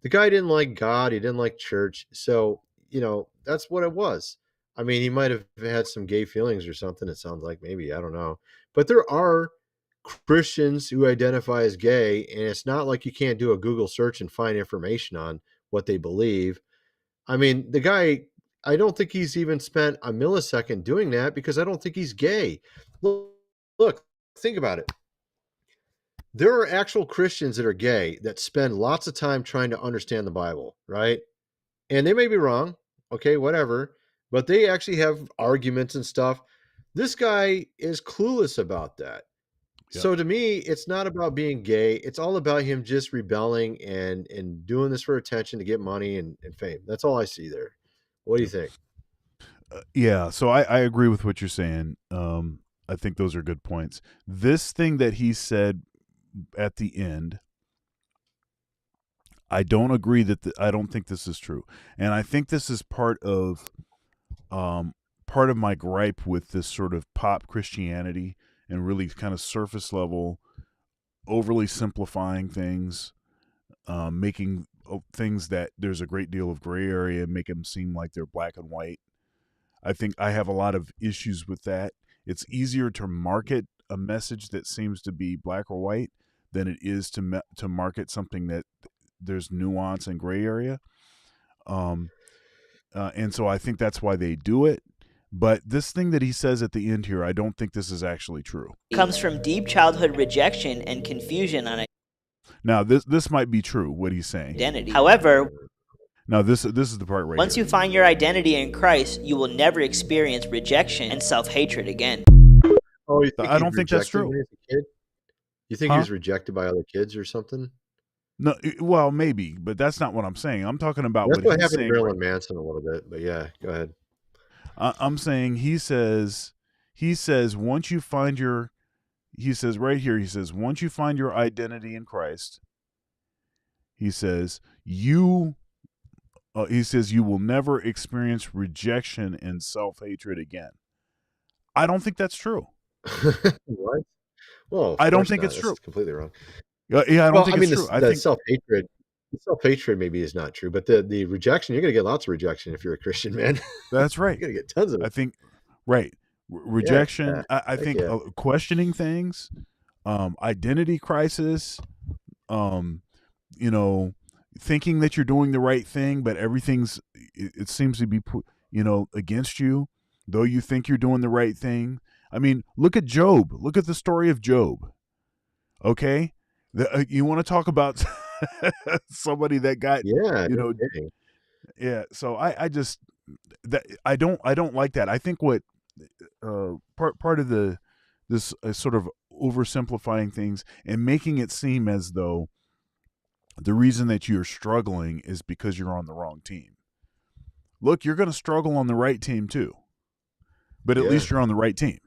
[SPEAKER 2] The guy didn't like God. He didn't like church. So, that's what it was. I mean, he might have had some gay feelings or something. It sounds like, maybe, I don't know. But there are Christians who identify as gay, and it's not like you can't do a Google search and find information on what they believe. I mean, the guy, I don't think he's even spent a millisecond doing that because I don't think he's gay. Look, think about it. There are actual Christians that are gay that spend lots of time trying to understand the Bible, right? And they may be wrong, okay, whatever, but they actually have arguments and stuff. This guy is clueless about that.
[SPEAKER 1] Yep.
[SPEAKER 2] So to me, it's not about being gay. It's all about him just rebelling and doing this for attention to get money and fame. That's all I see there. What do you think?
[SPEAKER 1] Yeah, so I agree with what you're saying. I think those are good points. This thing that he said at the end, I don't agree I don't think this is true. And I think this is part of my gripe with this sort of pop Christianity and really kind of surface level, overly simplifying things, making things that there's a great deal of gray area, make them seem like they're black and white. I think I have a lot of issues with that. It's easier to market a message that seems to be black or white than it is to market something that there's nuance and gray area. And so I think that's why they do it. But this thing that he says at the end here, I don't think this is actually true.
[SPEAKER 4] Comes from deep childhood rejection and confusion on
[SPEAKER 1] Now, this might be true, what he's saying.
[SPEAKER 4] identity. However,
[SPEAKER 1] Now, this is the part right
[SPEAKER 4] once
[SPEAKER 1] here.
[SPEAKER 4] you find your identity in Christ, you will never experience rejection and self-hatred again.
[SPEAKER 2] Oh, you think
[SPEAKER 1] I don't think that's true.
[SPEAKER 2] When he was a kid? You think he was rejected by other kids or something?
[SPEAKER 1] No, well, maybe, but that's not what I'm saying. I'm talking about
[SPEAKER 2] That's what
[SPEAKER 1] he's
[SPEAKER 2] happened to
[SPEAKER 1] saying.
[SPEAKER 2] Marilyn Manson a little bit, but yeah, go ahead.
[SPEAKER 1] I'm saying he says once you find your, he says right here, he says once you find your identity in Christ, he says you will never experience rejection and self-hatred again. I don't think that's true.
[SPEAKER 2] What? Well,
[SPEAKER 1] I don't think it's
[SPEAKER 2] That's
[SPEAKER 1] true.
[SPEAKER 2] completely wrong.
[SPEAKER 1] Yeah, I don't think it's true. I think
[SPEAKER 2] self-hatred maybe is not true, but the rejection, you're going to get lots of rejection if you're a Christian, man.
[SPEAKER 1] that's right.
[SPEAKER 2] You're going to get tons of it.
[SPEAKER 1] I think right. Rejection.
[SPEAKER 2] Yeah,
[SPEAKER 1] I think questioning things, identity crisis, thinking that you're doing the right thing, but it seems to be put, against you, though you think you're doing the right thing. I mean, look at Job. Look at the story of Job. Okay, you want to talk about somebody that got yeah. So I just that I don't like that. I think what part of this sort of oversimplifying things and making it seem as though the reason that you're struggling is because you're on the wrong team. Look, you're going to struggle on the right team too, but at least you're on the right team.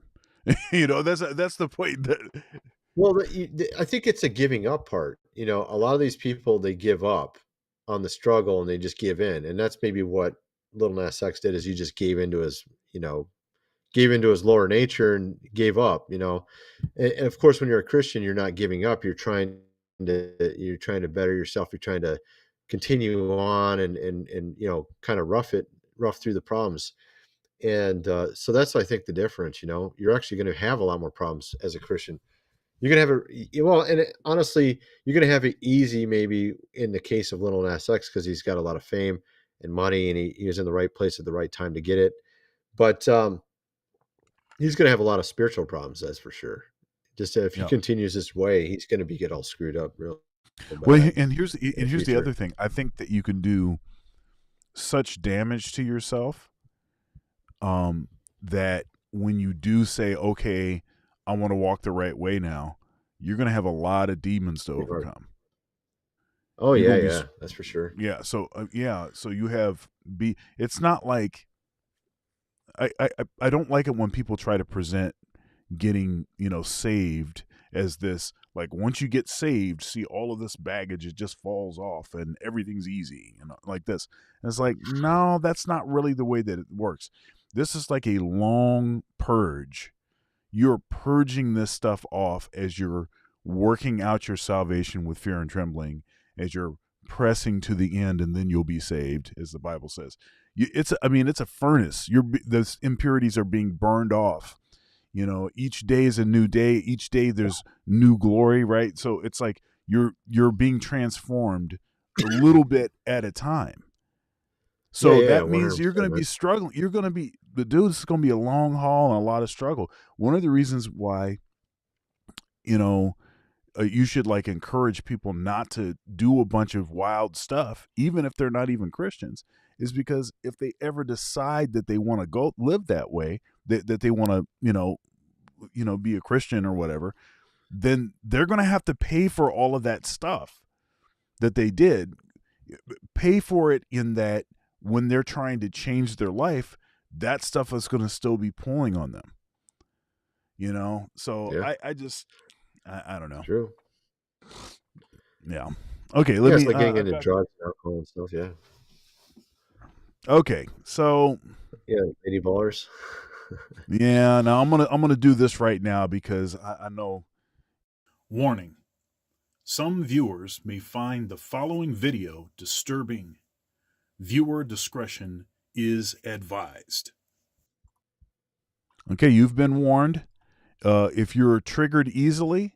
[SPEAKER 1] That's the point.
[SPEAKER 2] Well, I think it's a giving up part. A lot of these people, they give up on the struggle and they just give in, and that's maybe what Lil Nas X did. Is he just gave into his lower nature and gave up. And of course, when you're a Christian, you're not giving up. You're trying to better yourself. You're trying to continue on and kind of rough through the problems. And so that's, I think, the difference. You're actually going to have a lot more problems as a Christian. You're going to have honestly, you're going to have it easy maybe in the case of Lil Nas X because he's got a lot of fame and money and he was in the right place at the right time to get it. But he's going to have a lot of spiritual problems, that's for sure. Just if he continues this way, he's going to get all screwed up real bad.
[SPEAKER 1] Well, and here's the other thing. I think that you can do such damage to yourself that when you do say, okay, I want to walk the right way now, you're going to have a lot of demons to overcome.
[SPEAKER 2] Oh, yeah, that's for sure.
[SPEAKER 1] Yeah. So, so you have it's not like, I don't like it when people try to present getting, saved as this, like, once you get saved, see all of this baggage, it just falls off and everything's easy, like this. And it's like, no, that's not really the way that it works. This is like a long purge. You're purging this stuff off as you're working out your salvation with fear and trembling, as you're pressing to the end, and then you'll be saved, as the Bible says. It's a furnace. Those impurities are being burned off. Each day is a new day. Each day there's new glory, right? So it's like you're being transformed a little bit at a time. So that means you're going to be struggling. It's going to be a long haul and a lot of struggle. One of the reasons why, you should encourage people not to do a bunch of wild stuff, even if they're not even Christians, is because if they ever decide that they want to go live that way, that they want to, be a Christian or whatever, then they're going to have to pay for all of that stuff that they did, pay for it in that when they're trying to change their life, that stuff is going to still be pulling on them, So yeah. I don't know.
[SPEAKER 2] True.
[SPEAKER 1] Yeah. Okay.
[SPEAKER 2] It's like getting into drugs and alcohol and stuff. Yeah.
[SPEAKER 1] Okay. So.
[SPEAKER 2] Yeah, $80.
[SPEAKER 1] Yeah. Now I'm gonna do this right now because I know. Warning: some viewers may find the following video disturbing. Viewer discretion is advised. Okay, you've been warned. If you're triggered easily,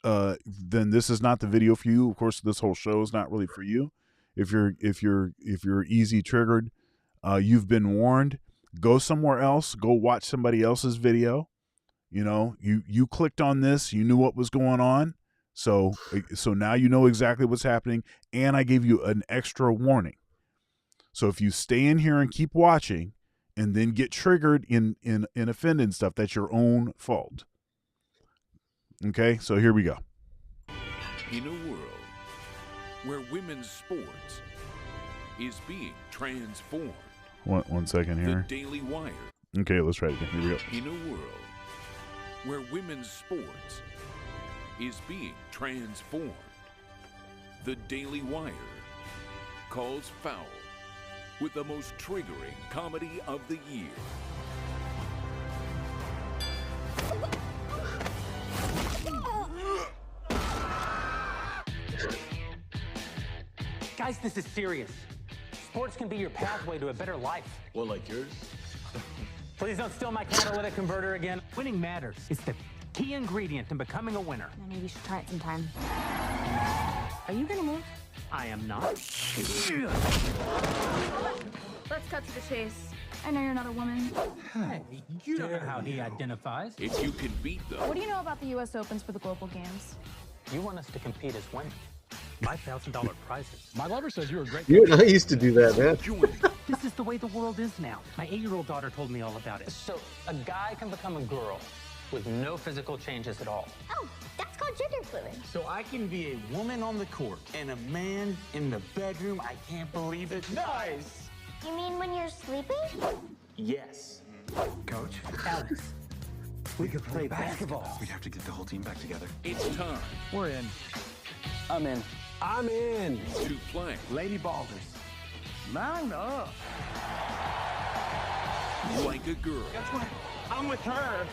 [SPEAKER 1] then this is not the video for you. Of course, this whole show is not really for you. If you're easy triggered, you've been warned. Go somewhere else. Go watch somebody else's video. You know, you clicked on this. You knew what was going on. So now you know exactly what's happening. And I gave you an extra warning. So if you stay in here and keep watching, and then get triggered in offending stuff, that's your own fault. Okay, so here we go.
[SPEAKER 9] In a world where women's sports is being transformed.
[SPEAKER 1] One second here.
[SPEAKER 9] The Daily Wire.
[SPEAKER 1] Okay, let's try it again. Here we go.
[SPEAKER 9] In a world where women's sports is being transformed, the Daily Wire calls foul with the most triggering comedy of the year.
[SPEAKER 10] Guys, this is serious. Sports can be your pathway to a better life.
[SPEAKER 9] Well, like yours?
[SPEAKER 10] Please don't steal my catalytic converter again. Winning matters. It's the key ingredient in becoming a winner.
[SPEAKER 11] Maybe you should try it sometime. Are you gonna move?
[SPEAKER 10] I am not.
[SPEAKER 5] Let's cut to the chase. I know you're not a woman.
[SPEAKER 10] Hey, you don't know how he identifies.
[SPEAKER 9] If you can beat them,
[SPEAKER 11] What do you know about the U.S. Opens for the Global Games?
[SPEAKER 10] You want us to compete as women. $5,000 prizes.
[SPEAKER 12] My lover says you're a great.
[SPEAKER 2] You and I used to do that, man.
[SPEAKER 10] This is the way the world is now. My 8-year-old daughter told me all about it. So a guy can become a girl with no physical changes at all.
[SPEAKER 11] Oh, that's called gender fluid.
[SPEAKER 12] So I can be a woman on the court and a man in the bedroom. I can't believe it. Nice.
[SPEAKER 11] You mean when you're sleeping?
[SPEAKER 12] Yes.
[SPEAKER 10] Coach, Alex, we could play basketball.
[SPEAKER 12] We'd have to get the whole team back together.
[SPEAKER 9] it's time
[SPEAKER 12] We're in.
[SPEAKER 10] I'm in.
[SPEAKER 12] I'm in.
[SPEAKER 9] to play
[SPEAKER 12] Lady Balders.
[SPEAKER 10] Line up.
[SPEAKER 9] like a girl.
[SPEAKER 12] That's right. I'm with her.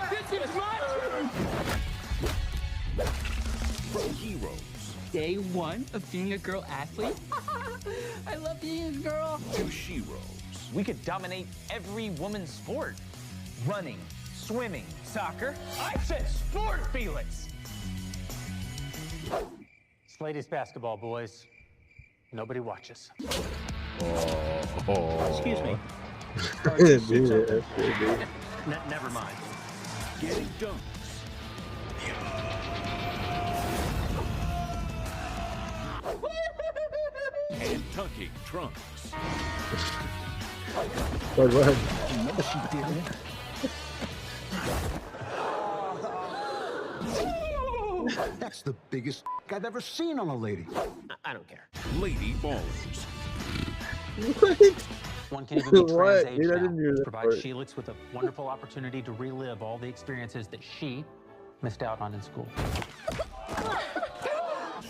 [SPEAKER 12] This is my truth.
[SPEAKER 9] From heroes
[SPEAKER 10] Day one of being a girl athlete. I love being a girl.
[SPEAKER 9] to sheroes.
[SPEAKER 10] We could dominate every woman's sport. Running, swimming, soccer. I said sport, Felix. It's ladies basketball, boys. Nobody watches. Excuse me.
[SPEAKER 2] Dude,
[SPEAKER 10] Never mind.
[SPEAKER 9] Getting dunks. And tucking trunks.
[SPEAKER 2] What?
[SPEAKER 12] No, she didn't. That's the biggest I've ever seen on a lady.
[SPEAKER 10] I don't care.
[SPEAKER 9] Lady ballers.
[SPEAKER 2] What?
[SPEAKER 10] One can even be
[SPEAKER 2] What?
[SPEAKER 10] trans age
[SPEAKER 2] Dude, I
[SPEAKER 10] now.
[SPEAKER 2] didn't hear that
[SPEAKER 10] Provide
[SPEAKER 2] part.
[SPEAKER 10] Sheelix with a wonderful opportunity to relive all the experiences that she missed out on in school.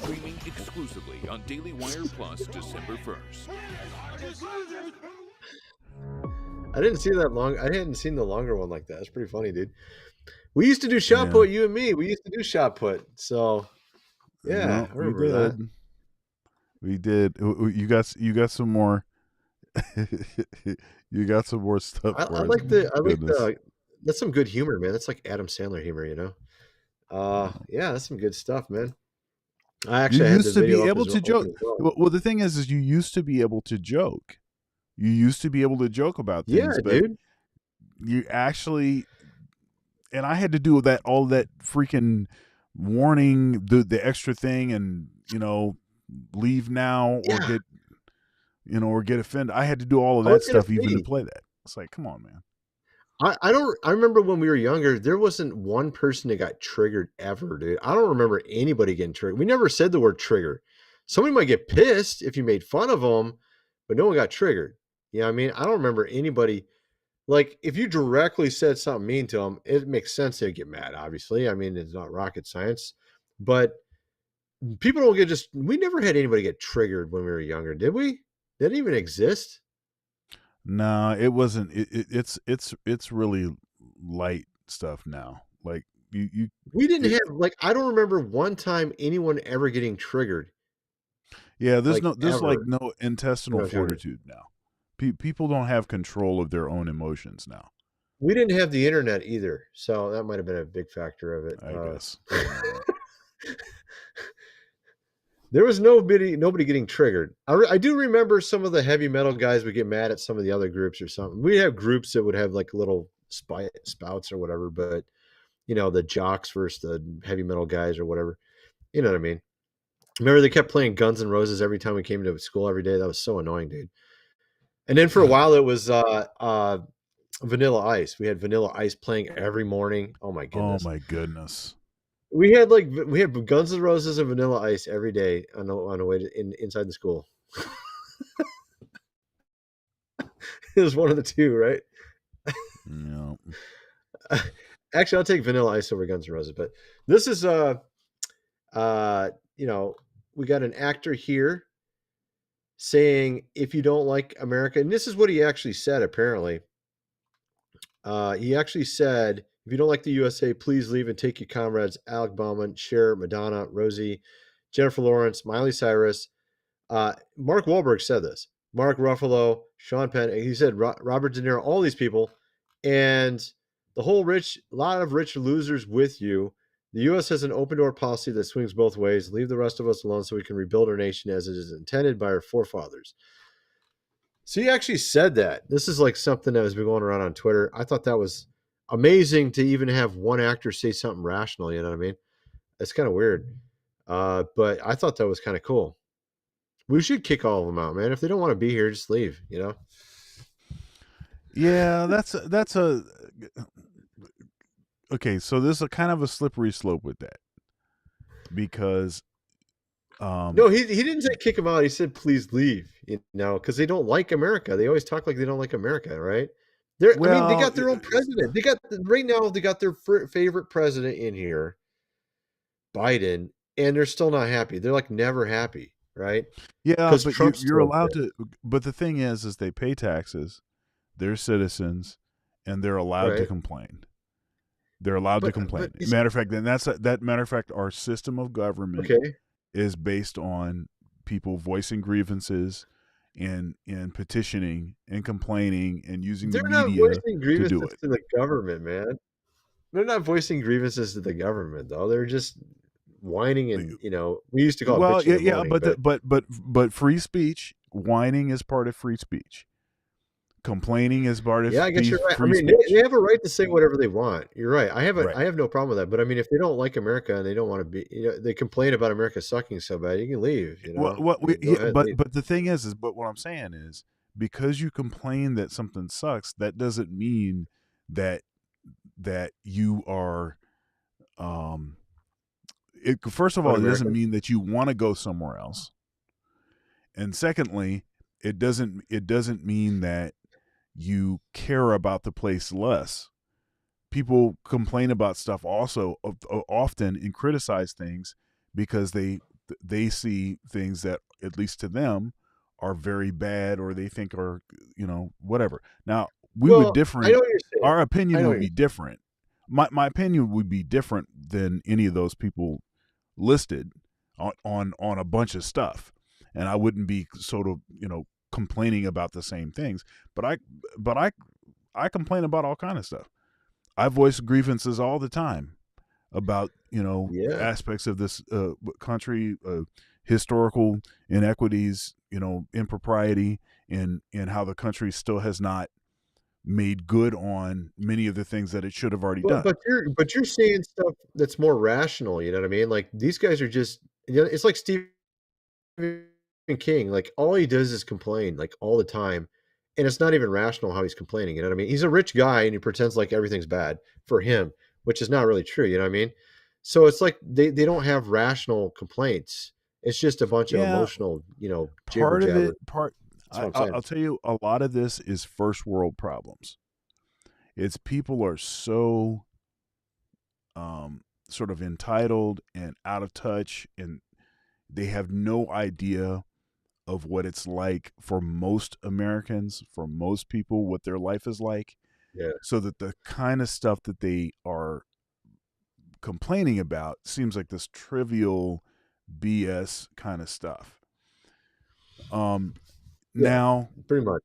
[SPEAKER 9] Streaming exclusively on Daily Wire Plus December 1st.
[SPEAKER 2] I didn't see that long. I hadn't seen the longer one like that. That's pretty funny, dude. We used to do shot
[SPEAKER 1] Yeah.
[SPEAKER 2] put, you and me. We used to do shot put. So, yeah,
[SPEAKER 1] No,
[SPEAKER 2] I remember that.
[SPEAKER 1] We did. You got some more. You got some more stuff.
[SPEAKER 2] I
[SPEAKER 1] for us.
[SPEAKER 2] like
[SPEAKER 1] Goodness.
[SPEAKER 2] the. That's some good humor, man. That's like Adam Sandler humor, you know. Yeah, that's some good stuff, man. I actually
[SPEAKER 1] You
[SPEAKER 2] had
[SPEAKER 1] used
[SPEAKER 2] this
[SPEAKER 1] to
[SPEAKER 2] video
[SPEAKER 1] be
[SPEAKER 2] up
[SPEAKER 1] able
[SPEAKER 2] as
[SPEAKER 1] to joke.
[SPEAKER 2] well.
[SPEAKER 1] Well, the thing is you used to be able to joke. You used to be able to joke about things,
[SPEAKER 2] Yeah,
[SPEAKER 1] but
[SPEAKER 2] dude.
[SPEAKER 1] you actually, and I had to do all that freaking warning, the extra thing, and leave now or
[SPEAKER 2] Yeah.
[SPEAKER 1] get offended. I had to do all of
[SPEAKER 2] I
[SPEAKER 1] that
[SPEAKER 2] was gonna
[SPEAKER 1] stuff even
[SPEAKER 2] say-
[SPEAKER 1] to play that. It's like, come on, man.
[SPEAKER 2] I remember when we were younger, there wasn't one person that got triggered ever, dude. I don't remember anybody getting triggered. We never said the word trigger. Somebody might get pissed if you made fun of them, but no one got triggered. You know what I mean? I don't remember anybody, like, if you directly said something mean to them, it makes sense they'd get mad, obviously. I mean, it's not rocket science, but people don't we never had anybody get triggered when we were younger, did we? Did it even exist?
[SPEAKER 1] No, it wasn't. It's really light stuff now. Like you
[SPEAKER 2] We didn't have, like, I don't remember one time anyone ever getting triggered.
[SPEAKER 1] yeah. There's
[SPEAKER 2] like,
[SPEAKER 1] there's like
[SPEAKER 2] ever.
[SPEAKER 1] no intestinal
[SPEAKER 2] When I was younger.
[SPEAKER 1] fortitude now. People don't have control of their own emotions now.
[SPEAKER 2] We didn't have the internet either, so that might have been a big factor of it.
[SPEAKER 1] I guess.
[SPEAKER 2] There was nobody getting triggered. I do remember some of the heavy metal guys would get mad at some of the other groups or something. We have groups that would have like little spouts or whatever, but the jocks versus the heavy metal guys or whatever. You know what I mean? Remember they kept playing Guns N' Roses every time we came to school every day. That was so annoying, dude. And then for a while it was Vanilla Ice. We had Vanilla Ice playing every morning. Oh my goodness.
[SPEAKER 1] Oh my goodness.
[SPEAKER 2] We had Guns N' Roses and Vanilla Ice every day on the way inside the school. It was one of the two, right?
[SPEAKER 1] No.
[SPEAKER 2] Actually, I'll take Vanilla Ice over Guns N' Roses, but this is we got an actor here saying if you don't like America, and this is what he actually said apparently. He actually said, if you don't like the USA, please leave and take your comrades Alec Baldwin, Cher, Madonna, Rosie, Jennifer Lawrence, Miley Cyrus. Mark Wahlberg said this. Mark Ruffalo, Sean Penn. He said Robert De Niro, all these people. And the whole lot of rich losers with you. The U.S. has an open door policy that swings both ways. Leave the rest of us alone so we can rebuild our nation as it is intended by our forefathers. So he actually said that. This is like something that has been going around on Twitter. I thought that was amazing to even have one actor say something rational. You know what I mean? It's kind of weird. But I thought that was kind of cool. We should kick all of them out, man. If they don't want to be here, just leave,
[SPEAKER 1] Yeah, that's a okay. So there's a kind of a slippery slope with that because
[SPEAKER 2] no, he didn't say kick them out. He said please leave, because they don't like America. They always talk like they don't like America, right? They got their own president. Right now they got their favorite president in here, Biden, and they're still not happy. They're like never happy, right?
[SPEAKER 1] Yeah, but you're allowed to. But the thing is they pay taxes, they're citizens, and they're allowed to complain. They're allowed to complain. Matter of fact, matter of fact, our system of government is based on people voicing grievances and petitioning and complaining and using the media
[SPEAKER 2] not voicing grievances
[SPEAKER 1] to do it.
[SPEAKER 2] To the government, man. They're not voicing grievances to the government, though. They're just whining and we used to call it bitching and moaning,
[SPEAKER 1] but free speech, whining is part of free speech. Complaining is part of
[SPEAKER 2] I guess you're right. They have a right to say whatever they want. You're right. I have no problem with that. But if they don't like America and they don't want to be, they complain about America sucking so bad, you can leave.
[SPEAKER 1] But the thing is what I'm saying is because you complain that something sucks, that doesn't mean that you are. First of all, it doesn't mean that you want to go somewhere else, and secondly, it doesn't mean that you care about the place less. People complain about stuff also often and criticize things because they see things that, at least to them, are very bad or they think are, whatever. Now, would differ. Our opinion would be different. My opinion would be different than any of those people listed on a bunch of stuff. And I wouldn't be sort of, complaining about the same things, but I complain about all kind of stuff. I voice grievances all the time about aspects of this country, historical inequities, impropriety, and how the country still has not made good on many of the things that it should have already done.
[SPEAKER 2] But you're saying stuff that's more rational. You know what I mean? Like these guys are just, it's like Stephen King, like all he does is complain like all the time, and it's not even rational how he's complaining. You know what I mean? He's a rich guy and he pretends like everything's bad for him, which is not really true. You know what I mean? So it's like they don't have rational complaints. It's just a bunch of emotional,
[SPEAKER 1] part of it. I'll tell you, a lot of this is first world problems. It's people are so sort of entitled and out of touch, and they have no idea of what it's like for most Americans, for most people, what their life is like.
[SPEAKER 2] Yeah.
[SPEAKER 1] So that the kind of stuff that they are complaining about seems like this trivial BS kind of stuff. Now,
[SPEAKER 2] pretty much.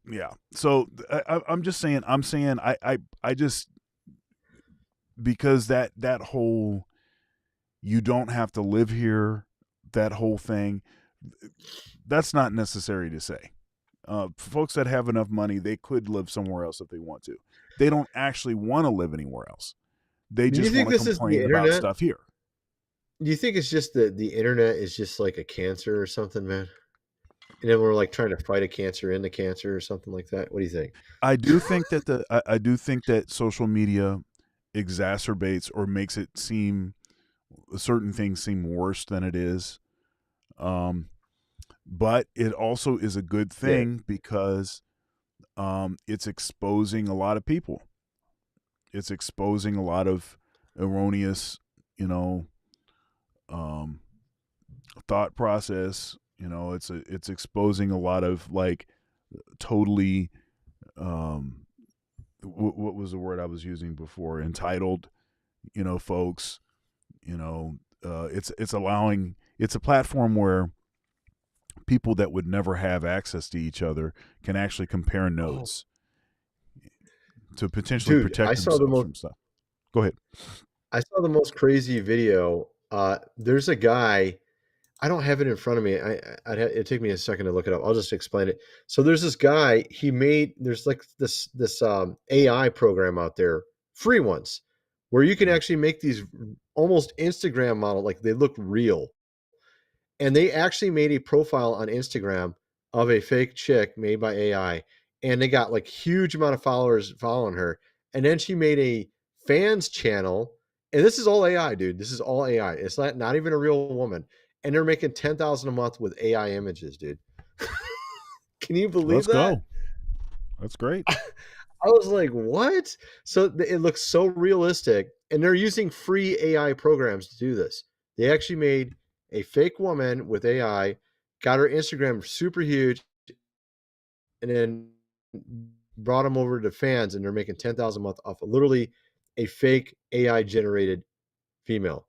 [SPEAKER 1] Yeah. So I'm just saying. I just because that whole you don't have to live here, that whole thing, that's not necessary to say. Folks that have enough money, they could live somewhere else if they want to. They don't actually want to live anywhere else. They
[SPEAKER 2] Do you
[SPEAKER 1] just
[SPEAKER 2] think
[SPEAKER 1] want to
[SPEAKER 2] this is the
[SPEAKER 1] complain about
[SPEAKER 2] internet?
[SPEAKER 1] stuff here.
[SPEAKER 2] Do you think it's just that the internet is just like a cancer or something, man? And then we're like trying to fight a cancer in the cancer or something like that. What do you think?
[SPEAKER 1] I do think that I do think that social media exacerbates or makes it seem certain things seem worse than it is. But it also is a good
[SPEAKER 2] Yeah.
[SPEAKER 1] thing because it's exposing a lot of people. It's exposing a lot of erroneous, you know, thought process. You know, it's exposing a lot of like totally what was the word I was using before? Entitled, you know, folks. You know, it's allowing, it's a platform where people that would never have access to each other can actually compare notes to potentially
[SPEAKER 2] Dude, I
[SPEAKER 1] protect
[SPEAKER 2] saw the
[SPEAKER 1] themselves
[SPEAKER 2] most
[SPEAKER 1] from stuff. Go ahead.
[SPEAKER 2] I saw the most crazy video. There's a guy. I don't have it in front of me. It'd take me a second to look it up. I'll just explain it. So there's this guy. There's like this AI program out there, free ones, where you can actually make these almost Instagram model, like they look real. And they actually made a profile on Instagram of a fake chick made by AI, and they got like huge amount of followers following her. And then she made a fans channel, and this is all AI, dude. This is all AI. It's not even a real woman, and they're making 10,000 a month with AI images, dude. Can you believe
[SPEAKER 1] Let's
[SPEAKER 2] that?
[SPEAKER 1] go. That's great.
[SPEAKER 2] I was like, what? So it looks so realistic, and they're using free AI programs to do this. They actually made a fake woman with AI, got her Instagram super huge, and then brought them over to fans, and they're making 10,000 a month off of literally a fake AI generated female.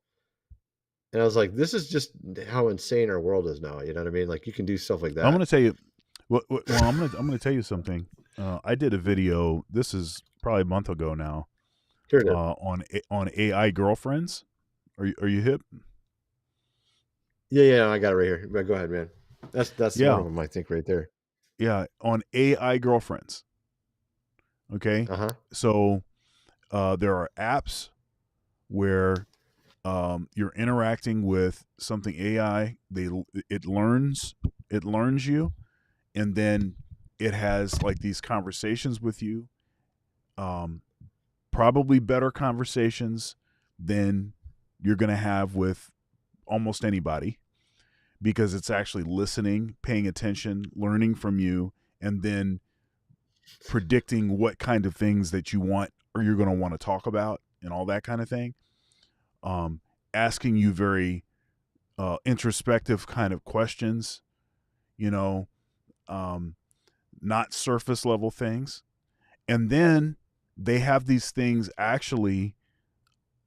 [SPEAKER 2] And I was like, this is just how insane our world is now. You know what I mean? Like you can do stuff like
[SPEAKER 1] I'm
[SPEAKER 2] that.
[SPEAKER 1] going to tell you. Well, I'm going to tell you something. I did a video. This is probably a month ago now.
[SPEAKER 2] Here it is.
[SPEAKER 1] On AI girlfriends. Are you hip?
[SPEAKER 2] Yeah, I got it right here. But go ahead, man. That's one
[SPEAKER 1] Yeah,
[SPEAKER 2] of them, I think, right there.
[SPEAKER 1] yeah. On AI girlfriends. Okay.
[SPEAKER 2] Uh huh.
[SPEAKER 1] So there are apps where you're interacting with something AI. It learns you, and then it has like these conversations with you. Probably better conversations than you're going to have with almost anybody because it's actually listening, paying attention, learning from you, and then predicting what kind of things that you want or you're going to want to talk about and all that kind of thing. Asking you very introspective kind of questions, you know, not surface level things. And then they have these things actually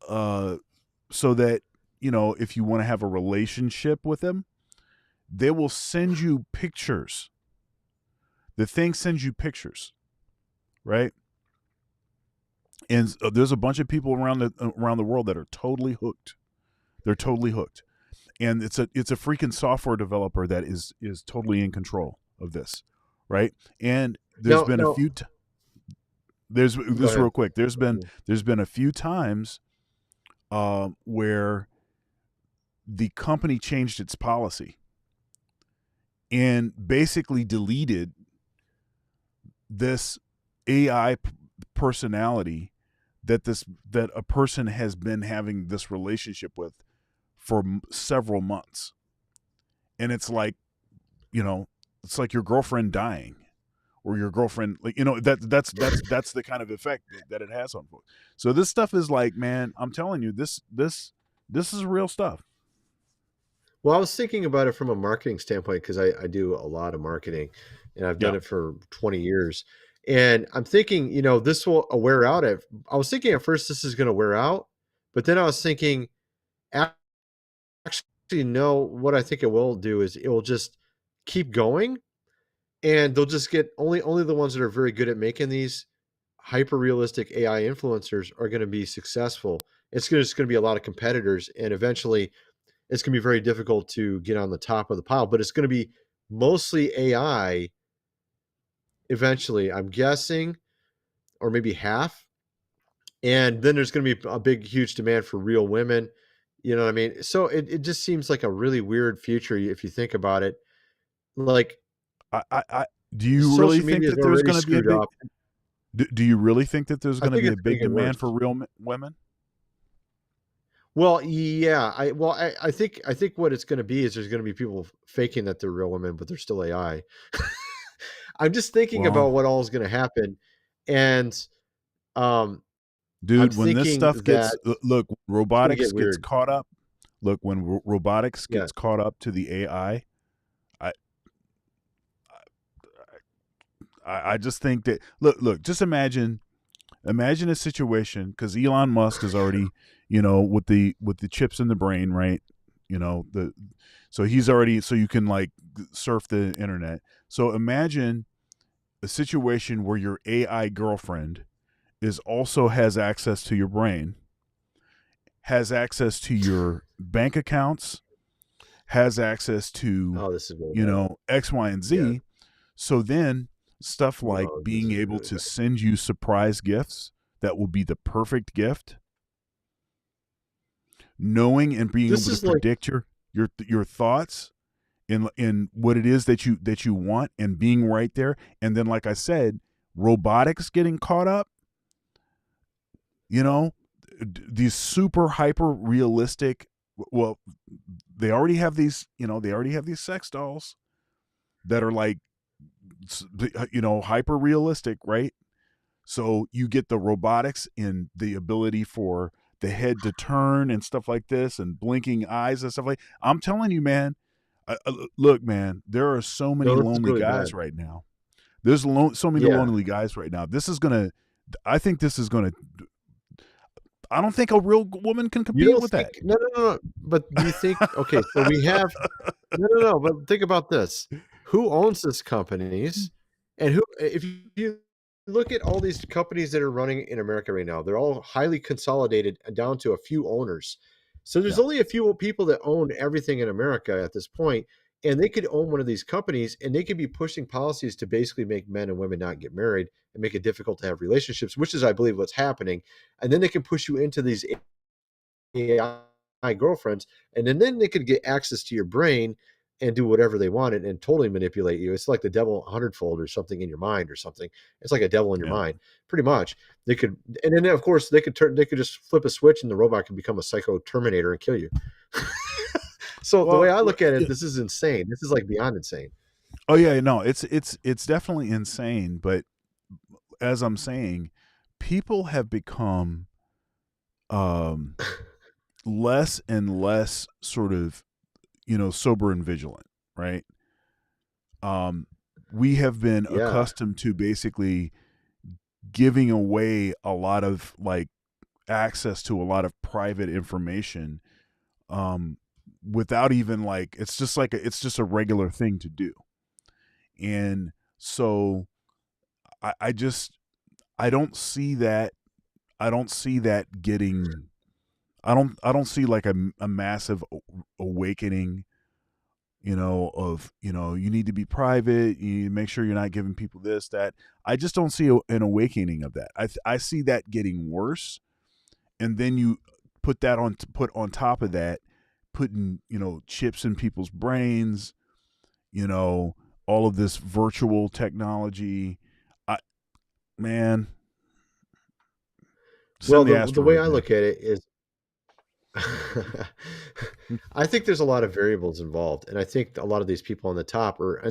[SPEAKER 1] so that, you know, if you want to have a relationship with them, they will send you pictures. The thing sends you pictures, right? And there's a bunch of people around the world that are totally hooked. They're totally hooked, and it's a freaking software developer that is totally in control of this, right? And there's been a few. There's this real quick. There's been a few times where the company changed its policy and basically deleted this AI personality that a person has been having this relationship with for several months. And it's like, you know, it's like your girlfriend dying or your girlfriend, like, you know, that's the kind of effect that it has on folks. So this stuff is like, man, I'm telling you, this is real stuff.
[SPEAKER 2] Well, I was thinking about it from a marketing standpoint because I do a lot of marketing and I've done it for 20 years. And I'm thinking, you know, this will wear out. I was thinking at first this is going to wear out, but then I was thinking, actually, no, what I think it will do is it will just keep going. and they'll just get only the ones that are very good at making these hyper realistic AI influencers are going to be successful. It's just going to be a lot of competitors, and eventually it's going to be very difficult to get on the top of the pile. But it's going to be mostly AI eventually, I'm guessing, or maybe half. And then there's going to be a big, huge demand for real women. You know what I mean? So it just seems like a really weird future if you think about it. Like,
[SPEAKER 1] do you really
[SPEAKER 2] social
[SPEAKER 1] think
[SPEAKER 2] media is
[SPEAKER 1] that there's
[SPEAKER 2] already
[SPEAKER 1] going to be a
[SPEAKER 2] screwed
[SPEAKER 1] big?
[SPEAKER 2] up.
[SPEAKER 1] Do you really think that there's
[SPEAKER 2] I
[SPEAKER 1] going to
[SPEAKER 2] think
[SPEAKER 1] be a
[SPEAKER 2] it's going
[SPEAKER 1] big
[SPEAKER 2] to get worse.
[SPEAKER 1] demand for real women?
[SPEAKER 2] Well, yeah. I think what it's going to be is there's going to be people faking that they're real women, but they're still AI. I'm just thinking
[SPEAKER 1] Well,
[SPEAKER 2] about what all is going to happen, and I'm
[SPEAKER 1] dude, when this
[SPEAKER 2] thinking
[SPEAKER 1] stuff
[SPEAKER 2] that
[SPEAKER 1] gets look,
[SPEAKER 2] it's going to
[SPEAKER 1] robotics
[SPEAKER 2] get
[SPEAKER 1] gets
[SPEAKER 2] weird.
[SPEAKER 1] caught up. Look, when robotics
[SPEAKER 2] Yeah.
[SPEAKER 1] gets caught up to the AI, I just think that look, just imagine a situation, because Elon Musk is already, with the chips in the brain, right? So he's already, so you can like surf the internet. So imagine a situation where your AI girlfriend also has access to your brain, has access to your bank accounts, has access to,
[SPEAKER 2] This is really bad.
[SPEAKER 1] X, Y, and Z.
[SPEAKER 2] Yeah.
[SPEAKER 1] So then stuff like
[SPEAKER 2] Oh, this
[SPEAKER 1] being
[SPEAKER 2] is
[SPEAKER 1] able
[SPEAKER 2] really
[SPEAKER 1] to
[SPEAKER 2] bad.
[SPEAKER 1] send you surprise gifts that will be the perfect gift, knowing and being
[SPEAKER 2] This
[SPEAKER 1] able to
[SPEAKER 2] is like,
[SPEAKER 1] predict your thoughts in what it is that you want, and being right there. And then, like I said, robotics getting caught up, these super hyper realistic, well, they already have these sex dolls that are like, hyper realistic, right? So you get the robotics and the ability for the head to turn and stuff like this, and blinking eyes and stuff like. I'm telling you, man. Look, man, there are so many
[SPEAKER 2] no, this is
[SPEAKER 1] lonely
[SPEAKER 2] really
[SPEAKER 1] guys
[SPEAKER 2] bad.
[SPEAKER 1] right now. There's so many
[SPEAKER 2] Yeah.
[SPEAKER 1] lonely guys right now. I think this is gonna. I don't think a real woman can
[SPEAKER 2] You
[SPEAKER 1] compete
[SPEAKER 2] don't
[SPEAKER 1] with
[SPEAKER 2] think?
[SPEAKER 1] that.
[SPEAKER 2] No. But do you think? Okay, so we have no. But think about this: who owns these companies, and who? If you look at all these companies that are running in America right now, they're all highly consolidated down to a few owners. So there's
[SPEAKER 1] Yeah.
[SPEAKER 2] only a few people that own everything in America at this point, and they could own one of these companies, and they could be pushing policies to basically make men and women not get married and make it difficult to have relationships, which is, I believe, what's happening. And then they can push you into these AI girlfriends, and then they could get access to your brain and do whatever they wanted and totally manipulate you. It's like the devil a hundredfold or something in your mind or something. It's like a devil in your
[SPEAKER 1] Yeah.
[SPEAKER 2] mind, pretty much. They could, and then of course they could just flip a switch and the robot could become a psycho Terminator and kill you. So the way
[SPEAKER 1] Well,
[SPEAKER 2] I look at it, this is insane. This is like beyond insane.
[SPEAKER 1] oh yeah, no, it's definitely insane. But as I'm saying, people have become less and less sort of, sober and vigilant, right? We have been
[SPEAKER 2] Yeah.
[SPEAKER 1] accustomed to basically giving away a lot of like access to a lot of private information, without even like, it's just a regular thing to do. And so I don't see that. I don't see that getting. I don't see like a massive awakening, of, you need to be private. You need to make sure you're not giving people this, that. I just don't see an awakening of that. I see that getting worse. And then you put on top of that, putting, chips in people's brains, all of this virtual technology. Man,
[SPEAKER 2] Well,
[SPEAKER 1] send the
[SPEAKER 2] the way
[SPEAKER 1] asteroid,
[SPEAKER 2] I
[SPEAKER 1] man.
[SPEAKER 2] look at it is I think there's a lot of variables involved, and I think a lot of these people on the top are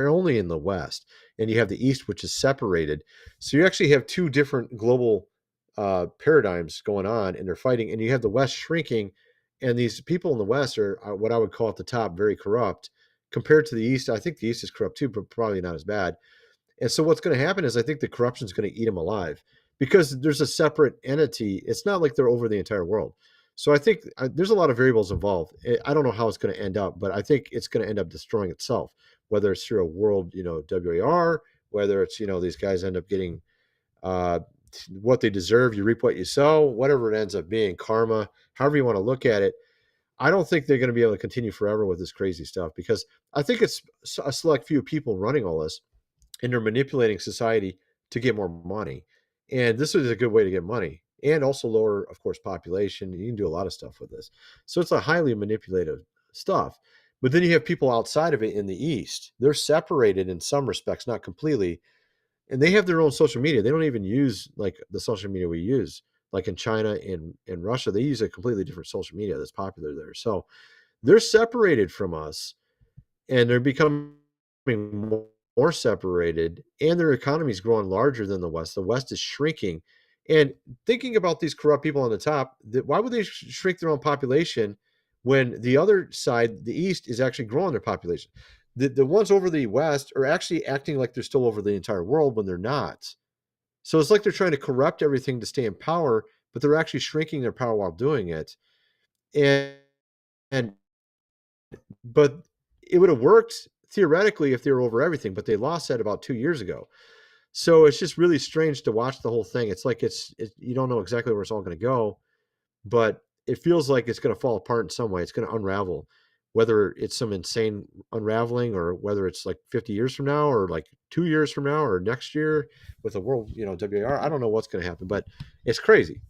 [SPEAKER 2] only in the West, and you have the East, which is separated. So you actually have two different global paradigms going on, and they're fighting. And you have the West shrinking, and these people in the West are what I would call at the top very corrupt compared to the East. I think the East is corrupt too, but probably not as bad. And so what's going to happen is I think the corruption is going to eat them alive because there's a separate entity. It's not like they're over the entire world. So I think there's a lot of variables involved. I don't know how it's going to end up, but I think it's going to end up destroying itself. whether it's through a world, WAR, whether it's, these guys end up getting what they deserve, you reap what you sow, whatever it ends up being, karma, however you want to look at it. I don't think they're going to be able to continue forever with this crazy stuff, because I think it's a select few people running all this, and they're manipulating society to get more money. And this is a good way to get money, and also lower, of course, population. You can do a lot of stuff with this. So it's a highly manipulative stuff. But then you have people outside of it in the East. They're separated in some respects, not completely. And they have their own social media. They don't even use like the social media we use. Like in China and in Russia, they use a completely different social media that's popular there. So they're separated from us, and they're becoming more separated, and their economy is growing larger than the West. The West is shrinking. And thinking about these corrupt people on the top, why would they shrink their own population when the other side, the East, is actually growing their population? The ones over the West are actually acting like they're still over the entire world when they're not. So it's like they're trying to corrupt everything to stay in power, but they're actually shrinking their power while doing it. And but it would have worked theoretically if they were over everything, but they lost that about 2 years ago. So it's just really strange to watch the whole thing. It's like you don't know exactly where it's all going to go, but it feels like it's going to fall apart in some way. It's going to unravel, whether it's some insane unraveling or whether it's like 50 years from now or like 2 years from now or next year with the world, WAR. I don't know what's going to happen, but it's crazy.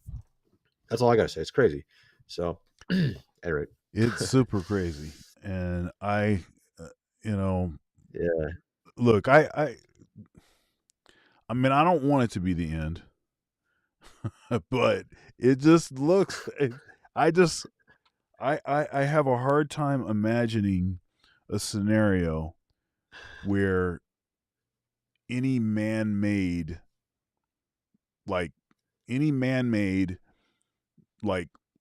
[SPEAKER 2] That's all I got to say. It's crazy. So anyway,
[SPEAKER 1] it's super crazy. And I,
[SPEAKER 2] yeah,
[SPEAKER 1] look, I mean, I don't want it to be the end, but it just looks, I have a hard time imagining a scenario where any man-made, like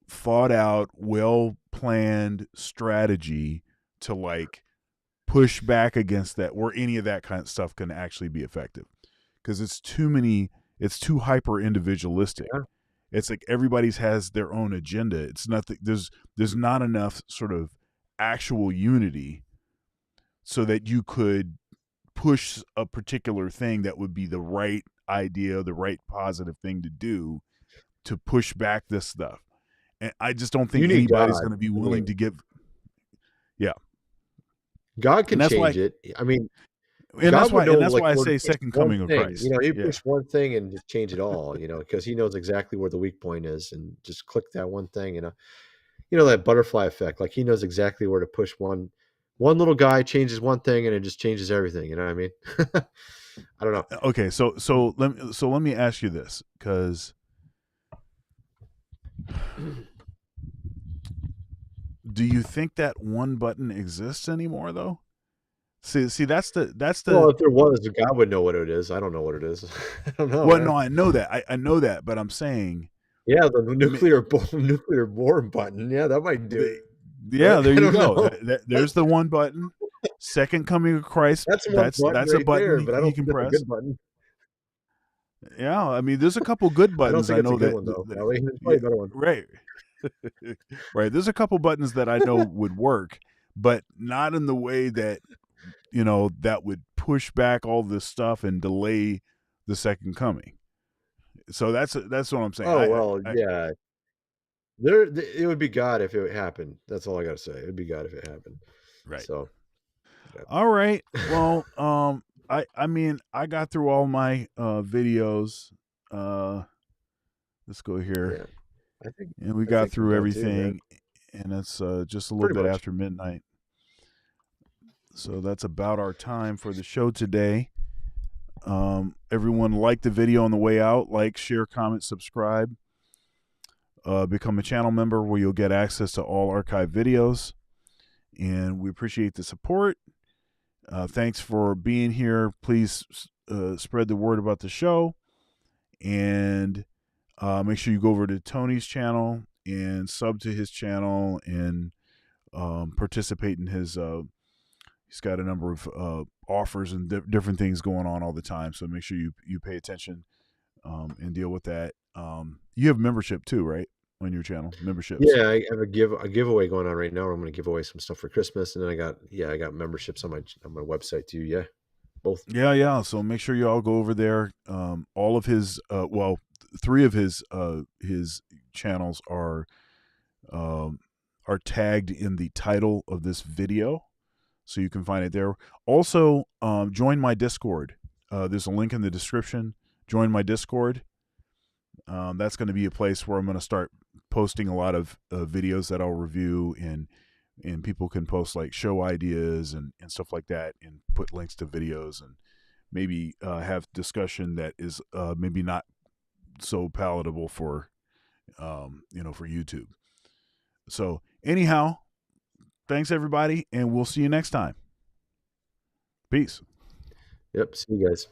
[SPEAKER 1] thought out, well-planned strategy to like push back against that, or any of that kind of stuff can actually be effective. Because it's too hyper individualistic. Yeah. It's like everybody's has their own agenda. It's nothing. There's not enough sort of actual unity so that you could push a particular thing that would be the right idea, the right positive thing to do to push back this stuff. And I just don't think anybody's going to be willing to give. Yeah,
[SPEAKER 2] God can change it. I mean.
[SPEAKER 1] And that's why I say second coming of Christ.
[SPEAKER 2] He push one thing and just change it all, because he knows exactly where the weak point is and just click that one thing, that butterfly effect. Like he knows exactly where to push one little guy changes one thing and it just changes everything. You know what I mean? I don't know.
[SPEAKER 1] Okay. So let me ask you this, because do you think that one button exists anymore though? See, that's the.
[SPEAKER 2] Well, if there was, God would know what it is. I don't know what it is. I don't know.
[SPEAKER 1] Well, no, I know that. I know that, but I'm saying.
[SPEAKER 2] Yeah, the nuclear war button. Yeah, that might do it.
[SPEAKER 1] Yeah, there you go. There's the one button. Second coming of Christ. That's a button
[SPEAKER 2] but I don't
[SPEAKER 1] can
[SPEAKER 2] think
[SPEAKER 1] press.
[SPEAKER 2] That's a good button.
[SPEAKER 1] Yeah, I mean, there's a couple good buttons.
[SPEAKER 2] I know that.
[SPEAKER 1] Right. Right. There's a couple buttons that I know would work, but not in the way that. That would push back all this stuff and delay the second coming. So that's what I'm saying.
[SPEAKER 2] Yeah. It would be God if it happened. That's all I got to say. It would be God if it happened.
[SPEAKER 1] Right.
[SPEAKER 2] So. Yeah.
[SPEAKER 1] All right. Well, I mean, I got through all my videos. Let's go here. Yeah. We got through everything, and it's just a little bit after midnight. So that's about our time for the show today. Everyone like the video on the way out. Like, share, comment, subscribe. Become a channel member where you'll get access to all archive videos. And we appreciate the support. Thanks for being here. Please spread the word about the show. And make sure you go over to Tony's channel and sub to his channel and participate in his... He's got a number of offers and different things going on all the time. So make sure you pay attention and deal with that. You have membership too, right? on your channel? Memberships?
[SPEAKER 2] Yeah, I have a giveaway going on right now. I'm going to give away some stuff for Christmas, and then I got memberships on my website too. Yeah, both.
[SPEAKER 1] Yeah. So make sure you all go over there. All of his, 3 of his channels are tagged in the title of this video, so you can find it there. Also, join my Discord. There's a link in the description. Join my Discord. That's going to be a place where I'm going to start posting a lot of videos that I'll review, and people can post like show ideas and stuff like that, and put links to videos, and maybe have discussion that is maybe not so palatable for for YouTube. So anyhow, thanks everybody, and we'll see you next time. Peace.
[SPEAKER 2] Yep. See you guys.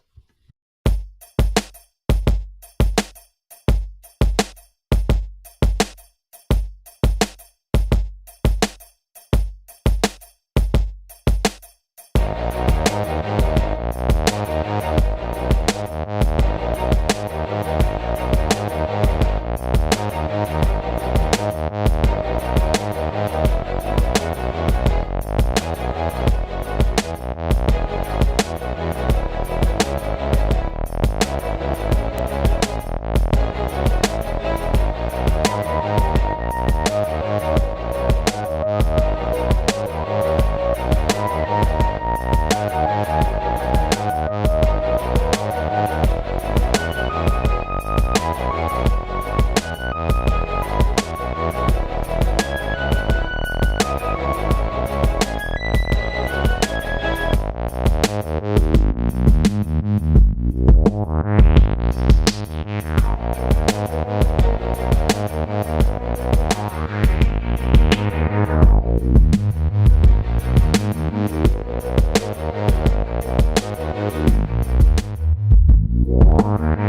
[SPEAKER 13] What?